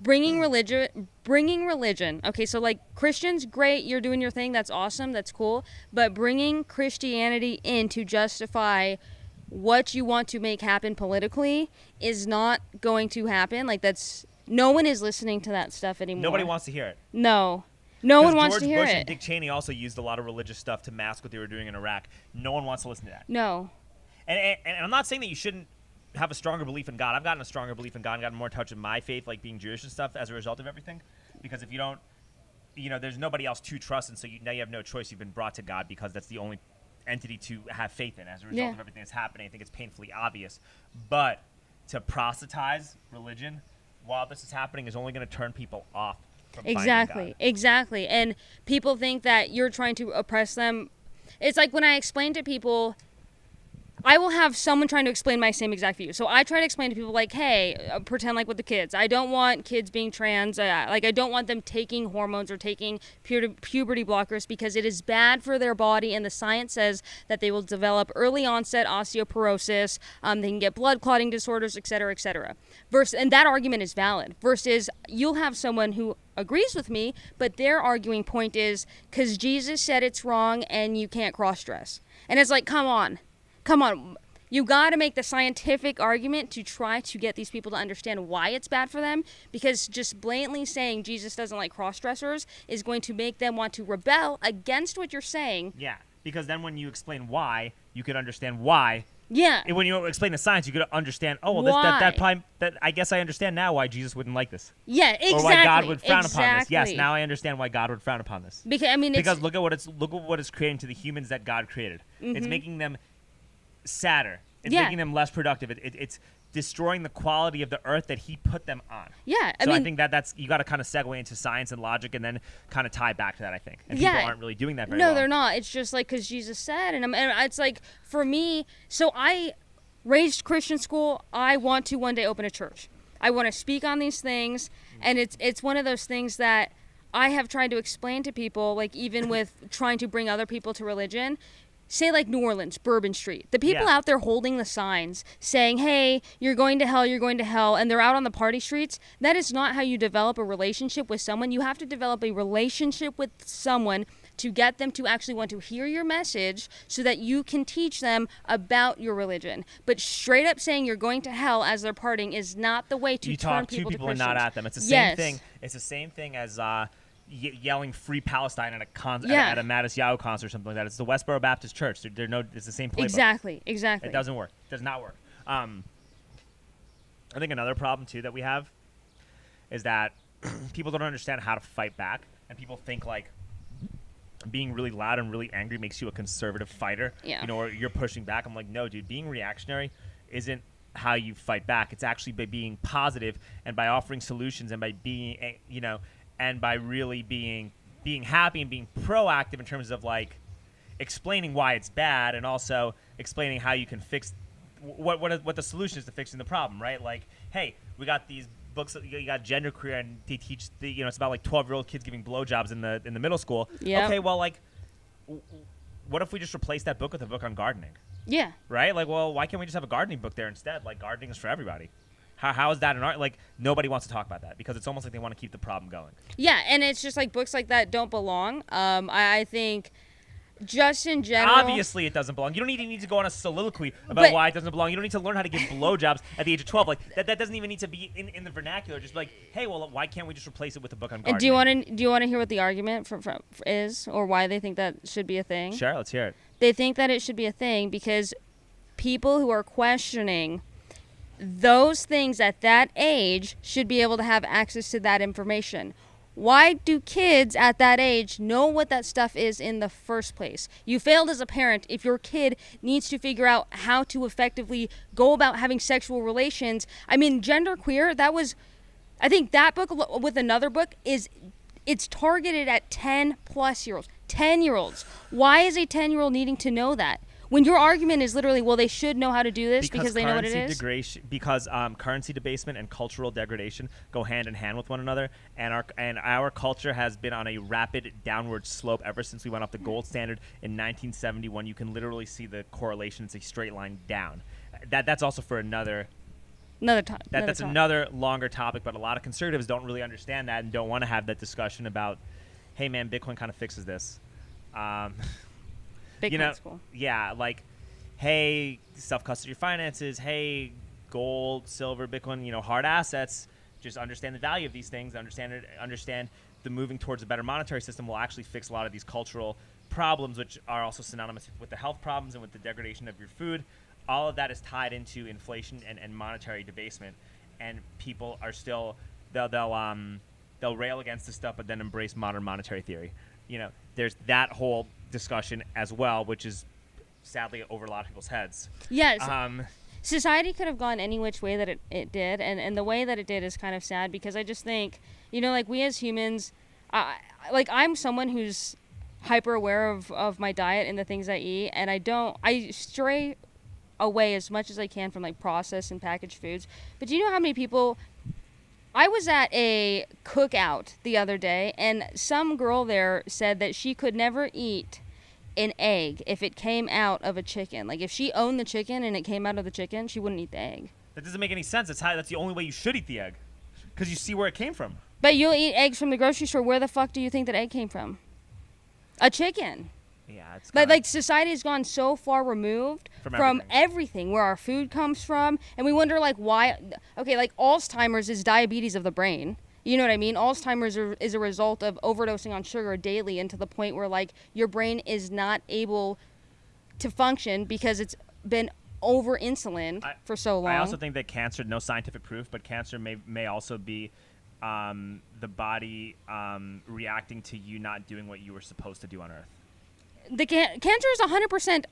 bringing religion, okay, so, like, Christians, great, you're doing your thing, that's awesome, that's cool, but bringing Christianity in to justify what you want to make happen politically is not going to happen. Like, no one is listening to that stuff anymore. Nobody wants to hear it. No one wants to hear George Bush it. and Dick Cheney also used a lot of religious stuff to mask what they were doing in Iraq. No one wants to listen to that. No. And I'm not saying that you shouldn't have a stronger belief in God. I've gotten a stronger belief in God and gotten more in touch with my faith, like being Jewish and stuff, as a result of everything. Because if you don't, you know, there's nobody else to trust, and so now you have no choice. You've been brought to God because that's the only entity to have faith in as a result of everything that's happening. I think it's painfully obvious. But to proselytize religion while this is happening is only going to turn people off from finding God. Exactly. And people think that you're trying to oppress them. It's like when I explain to people, I will have someone trying to explain my same exact view. So I try to explain to people, like, hey, pretend like with the kids. I don't want kids being trans. I don't want them taking hormones or taking puberty blockers because it is bad for their body. And the science says that they will develop early onset osteoporosis. They can get blood clotting disorders, et cetera, et cetera. And that argument is valid. Versus you'll have someone who agrees with me, but their arguing point is because Jesus said it's wrong and you can't cross-dress. And it's like, come on. You got to make the scientific argument to try to get these people to understand why it's bad for them, because just blatantly saying Jesus doesn't like cross-dressers is going to make them want to rebel against what you're saying. Yeah, because then when you explain why, you could understand why. Yeah. And when you explain the science, you could understand, oh, well, that I guess I understand now why Jesus wouldn't like this. Yeah, exactly. Or why God would frown upon this. Yes, now I understand why God would frown upon this. Because look at what it's creating to the humans that God created. It's making them sadder. It's making them less productive. destroying the quality of the earth that he put them on. Yeah, I think that's you got to kind of segue into science and logic and then kind of tie back to that, I think. And people aren't really doing that very well. No, they're not. It's just like because Jesus said, and it's like for me. So I raised Christian school. I want to one day open a church. I want to speak on these things, and it's one of those things that I have tried to explain to people, like even with trying to bring other people to religion. Say like New Orleans, Bourbon Street. The people out there holding the signs saying, hey, you're going to hell, and they're out on the party streets. That is not how you develop a relationship with someone. You have to develop a relationship with someone to get them to actually want to hear your message so that you can teach them about your religion. But straight up saying you're going to hell as they're partying is not the way to turn people to Christians. You talk to people and not at them. It's the same thing. It's the same thing as yelling "Free Palestine" at a Mattis Yao concert or something like that. It's the Westboro Baptist Church. It's the same playbook. Exactly. It doesn't work. It does not work. I think another problem too that we have is that people don't understand how to fight back, and people think like being really loud and really angry makes you a conservative fighter. Yeah. Or you're pushing back. I'm like, no, dude. Being reactionary isn't how you fight back. It's actually by being positive and by offering solutions and by being, and by really being happy and being proactive in terms of like explaining why it's bad and also explaining how you can fix what the solution is to fixing the problem, right? Like, hey, we got these books. You got genderqueer, and they teach it's about like 12-year-old kids giving blowjobs in the middle school. Yep. Okay, well, like, what if we just replace that book with a book on gardening? Yeah. Right? Like, well, why can't we just have a gardening book there instead? Like, gardening is for everybody. How is that an art? Like, nobody wants to talk about that because it's almost like they want to keep the problem going. Yeah, and it's just like books like that don't belong. I think just in general. Obviously, it doesn't belong. You don't even need to go on a soliloquy about why it doesn't belong. You don't need to learn how to give blowjobs at the age of 12. Like, that doesn't even need to be in the vernacular. Just like, hey, well, why can't we just replace it with a book on gardening? Do you want to hear what the argument is or why they think that should be a thing? Sure, let's hear it. They think that it should be a thing because people who are questioning those things at that age should be able to have access to that information. Why do kids at that age know what that stuff is in the first place? You failed as a parent if your kid needs to figure out how to effectively go about having sexual relations. I mean, genderqueer, I think that book with another book it's targeted at 10-plus-year-olds. 10-year-olds. Why is a 10-year-old needing to know that? When your argument is literally, well, they should know how to do this because they know what it is. Because currency debasement and cultural degradation go hand in hand with one another, and our culture has been on a rapid downward slope ever since we went off the gold standard in 1971. You can literally see the correlation; it's a straight line down. That's also for another longer topic. But a lot of conservatives don't really understand that and don't want to have that discussion about, hey, man, Bitcoin kind of fixes this. Bitcoin's cool. Yeah, like, hey, self-custody your finances. Hey, gold, silver, Bitcoin, hard assets. Just understand the value of these things. Understand the moving towards a better monetary system will actually fix a lot of these cultural problems, which are also synonymous with the health problems and with the degradation of your food. All of that is tied into inflation and monetary debasement. And people are still they'll rail against this stuff, but then embrace modern monetary theory. There's that whole discussion as well, which is sadly over a lot of people's heads. Yes. Society could have gone any which way that it did, and the way that it did is kind of sad because I just think, like we as humans, I'm someone who's hyper aware of my diet and the things I eat, and I stray away as much as I can from like processed and packaged foods. But do you know how many people? I was at a cookout the other day, and some girl there said that she could never eat an egg if it came out of a chicken. Like, if she owned the chicken and it came out of the chicken, she wouldn't eat the egg. That doesn't make any sense. That's the only way you should eat the egg, because you see where it came from. But you'll eat eggs from the grocery store. Where the fuck do you think that egg came from? A chicken. Yeah, it's like society has gone so far removed from everything where our food comes from, and we wonder like why. Okay, like Alzheimer's is diabetes of the brain. You know what I mean? Alzheimer's is a result of overdosing on sugar daily, and to the point where like your brain is not able to function because it's been over insulin for so long. I also think that cancer, no scientific proof, but cancer may also be the body reacting to you not doing what you were supposed to do on Earth. The cancer is 100%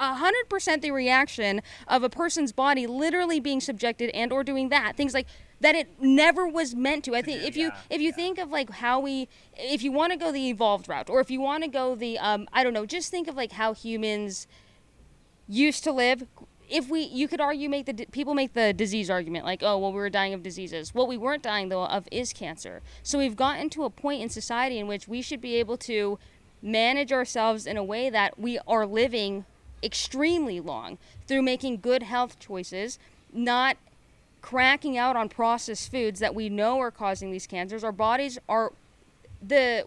100% the reaction of a person's body literally being subjected and or doing that. Things like that it never was meant to. I think if you think of like how if you want to go the evolved route, or if you want to go the I don't know, just think of like how humans used to live. You could argue, people make the disease argument, like, oh, well, we were dying of diseases. What we weren't dying, though, of is cancer. So we've gotten to a point in society in which we should be able to manage ourselves in a way that we are living extremely long through making good health choices, not cracking out on processed foods that we know are causing these cancers. Our bodies are, the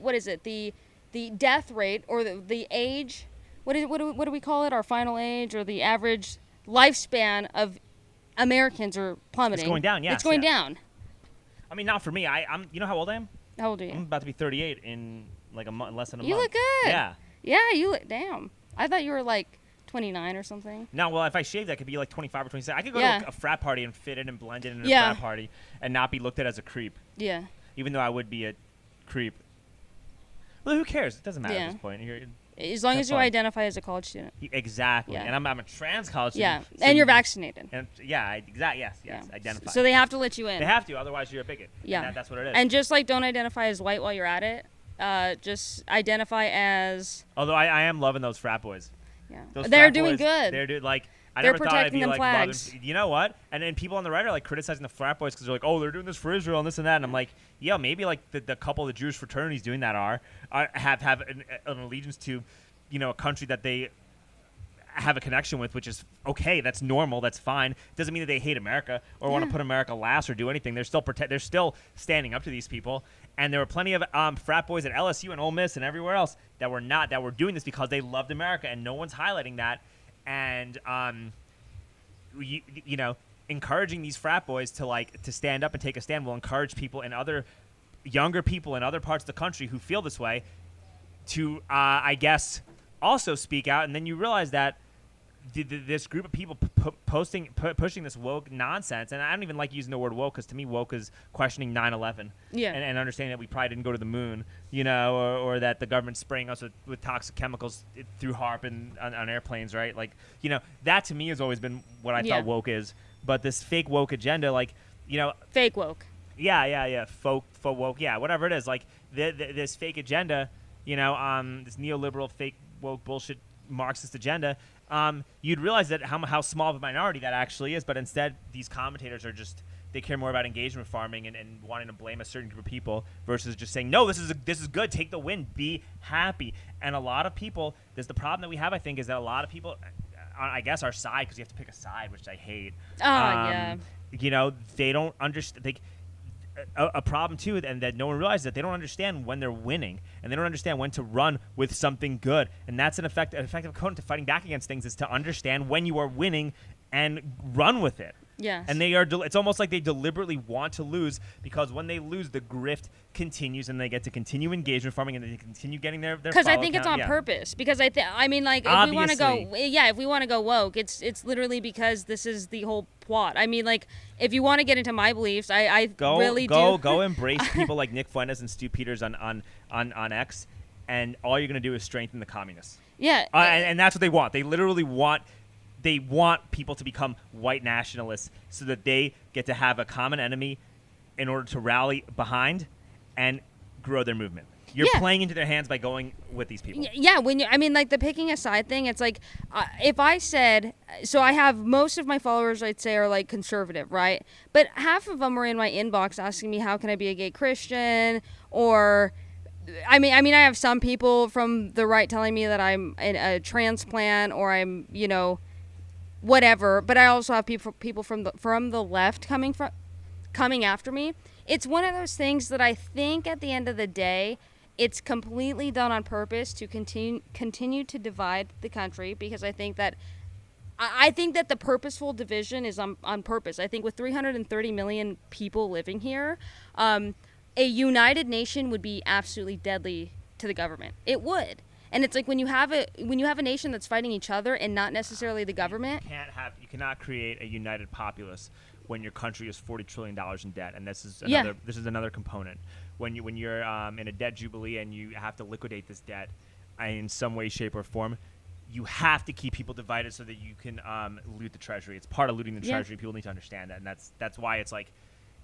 death rate, or the age, what do we call it, our final age, or the average lifespan of Americans are plummeting. It's going down, yeah. It's going down. I mean, not for me. I'm. You know how old I am? How old are you? I'm about to be 38 in like less than a month. You look good. Yeah. Yeah, you look. Damn. I thought you were like 29 or something. No, well, if I shaved, I could be like 25 or 26. I could go to a frat party and fit in and blend in a frat party and not be looked at as a creep. Yeah. Even though I would be a creep. Well, who cares? It doesn't matter at this point. As long as you identify as a college student. Exactly. Yeah. And I'm a trans college student. Yeah, so and you're vaccinated. And yes, identify. So they have to let you in. They have to, otherwise you're a bigot. Yeah. And that's what it is. And just like don't identify as white while you're at it, just identify as... Although I am loving those frat boys. Yeah. Those They're frat doing boys, good. They're doing, like... I They're never thought I'd be protecting like flags. loving, you know what? And then people on the right are like criticizing the frat boys because they're like, oh, they're doing this for Israel and this and that. And I'm like, yeah, maybe like the couple of the Jewish fraternities doing that have an allegiance to, you know, a country that they have a connection with, which is okay. That's normal. That's fine. It doesn't mean that they hate America or want to put America last or do anything. They're still standing up to these people. And there were plenty of frat boys at LSU and Ole Miss and everywhere else that were doing this because they loved America, and no one's highlighting that. And you know, encouraging these frat boys to stand up and take a stand will encourage people and other younger people in other parts of the country who feel this way to, I guess, also speak out. And then you realize that this group of people pushing this woke nonsense, and I don't even like using the word woke because to me woke is questioning 9/11 and understanding that we probably didn't go to the moon, you know, or that the government's spraying us with toxic chemicals through HARP and on airplanes, right? Like, you know, that to me has always been what I thought woke is. But this fake woke agenda, like, you know, fake woke, faux woke, whatever it is, like this fake agenda, you know, this neoliberal fake woke bullshit Marxist agenda. You'd realize that how small of a minority that actually is, but instead these commentators are just, they care more about engagement farming and wanting to blame a certain group of people versus just saying, no, this is good, take the win, be happy. And a lot of people, there's the problem that we have, I think, is that a lot of people, I guess our side, because you have to pick a side, which I hate. You know, they don't understand. A problem too, and that no one realizes that they don't understand when they're winning, and they don't understand when to run with something good, and that's an effective component to fighting back against things is to understand when you are winning and run with it. Yes. And they are. It's almost like they deliberately want to lose because when they lose, the grift continues, and they get to continue engagement farming, and they continue getting their. Because I think it's on purpose. Because I mean, like, if we want to go woke, it's literally because this is the whole plot. I mean, like, if you want to get into my beliefs, I really do. Go embrace people like Nick Fuentes and Stu Peters on X, and all you're gonna do is strengthen the communists. Yeah. And that's what they want. They literally want. They want people to become white nationalists so that they get to have a common enemy in order to rally behind and grow their movement. You're playing into their hands by going with these people. Yeah, I mean, like the picking a side thing, it's like if I said, so I have most of my followers, I'd say, are like conservative, right? But half of them are in my inbox asking me, how can I be a gay Christian? Or, I mean, I have some people from the right telling me that I'm a transplant or I'm, you know, whatever, but I also have people from the left coming after me. It's one of those things that I think at the end of the day, it's completely done on purpose to continue to divide the country, because I think that the purposeful division is on purpose. I think with 330 million people living here, a united nation would be absolutely deadly to the government. It would. And it's like when you have a nation that's fighting each other and not necessarily the government. You cannot create a united populace when your country is $40 trillion in debt, and this is another component. When you're in a debt jubilee and you have to liquidate this debt in some way, shape, or form, you have to keep people divided so that you can loot the treasury. It's part of looting the treasury. People need to understand that, and that's why it's like.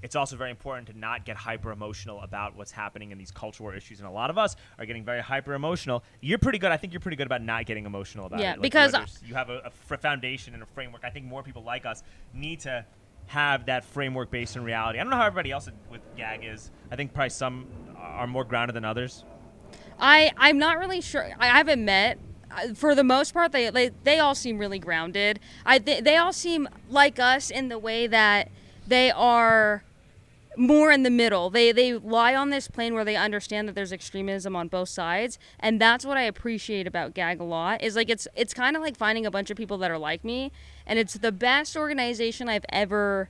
It's also very important to not get hyper emotional about what's happening in these cultural war issues, and a lot of us are getting very hyper emotional. You're pretty good. I think you're pretty good about not getting emotional about it. Yeah, like because you have a foundation and a framework. I think more people like us need to have that framework based in reality. I don't know how everybody else with GAG is. I think probably some are more grounded than others. I'm not really sure. I haven't met. For the most part, they all seem really grounded. They all seem like us in the way that they are more in the middle. They lie on this plane where they understand that there's extremism on both sides, and that's what I appreciate about GAG a lot. Is like it's kind of like finding a bunch of people that are like me, and it's the best organization I've ever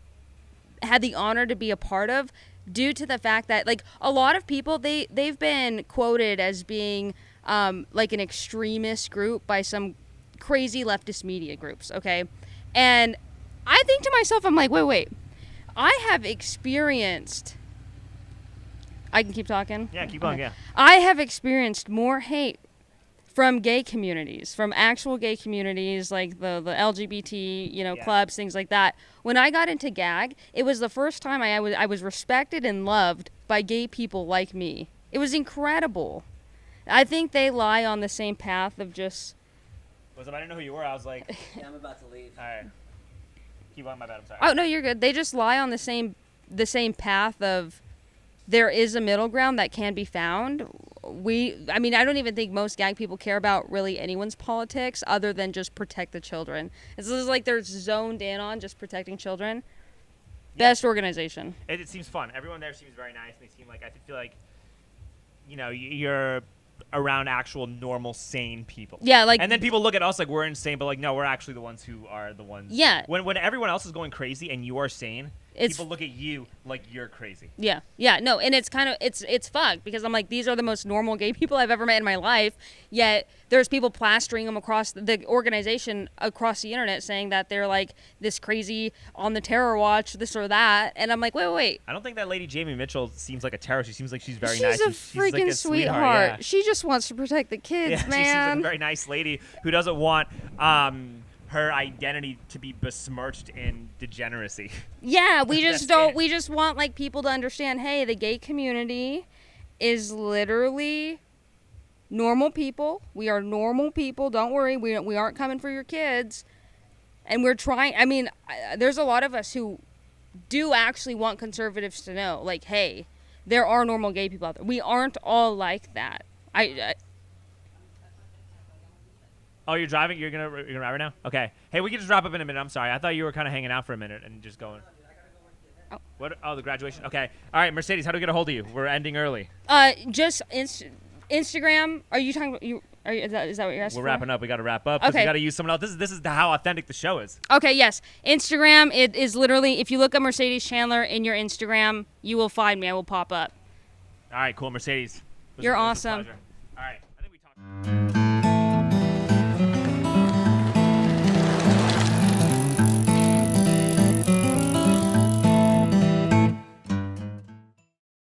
had the honor to be a part of, due to the fact that like a lot of people they've been quoted as being like an extremist group by some crazy leftist media groups, okay? And I think to myself, I'm like, wait. I have experienced... I can keep talking? Yeah, keep going, yeah. I have experienced more hate from gay communities, from actual gay communities, like the LGBT, clubs, things like that. When I got into GAG, it was the first time I was respected and loved by gay people like me. It was incredible. I think they lie on the same path of just... I didn't know who you were. I was like... Yeah, I'm about to leave. All right. Keep on, my bad, I'm sorry. Oh, no, you're good. They just lie on the same path of there is a middle ground that can be found. I don't even think most GAG people care about really anyone's politics other than just protect the children. It's just like they're zoned in on just protecting children. Yeah. Best organization. It seems fun. Everyone there seems very nice, and they seem like, I feel like, you're around actual normal sane people. Yeah, like, and then people look at us like we're insane, but like no, we're actually the ones who are the ones. Yeah. When everyone else is going crazy and you are sane, people look at you like you're crazy. Yeah. No, and it's kind of it's fucked because I'm like, these are the most normal gay people I've ever met in my life, yet there's people plastering them across the organization, across the internet, saying that they're like this crazy on the terror watch, this or that, and I'm like, wait. I don't think that lady Jamie Mitchell seems like a terrorist. She seems like she's very nice. She's a freaking like a sweetheart. Yeah. She just wants to protect the kids, man. She seems like a very nice lady who doesn't want her identity to be besmirched in degeneracy. Yeah, we just don't. We just want like people to understand. Hey, the gay community is literally normal people. We are normal people. Don't worry. We aren't coming for your kids. And we're trying. I mean, there's a lot of us who do actually want conservatives to know, like, hey, there are normal gay people out there. We aren't all like that. Oh, you're driving? You're gonna drive right now? Okay. Hey, we can just wrap up in a minute. I'm sorry. I thought you were kind of hanging out for a minute and just going. Oh. What? Oh, the graduation. Okay. All right, Mercedes. How do we get a hold of you? We're ending early. Just Instagram. Are you talking about you? Is that what you're asking? We're wrapping up. We got to wrap up because we got to use someone else. This is how authentic the show is. Okay. Yes. Instagram. It is literally, if you look up Mercedes Chandler in your Instagram, you will find me. I will pop up. All right. Cool, Mercedes. You're awesome. All right. I think we talked.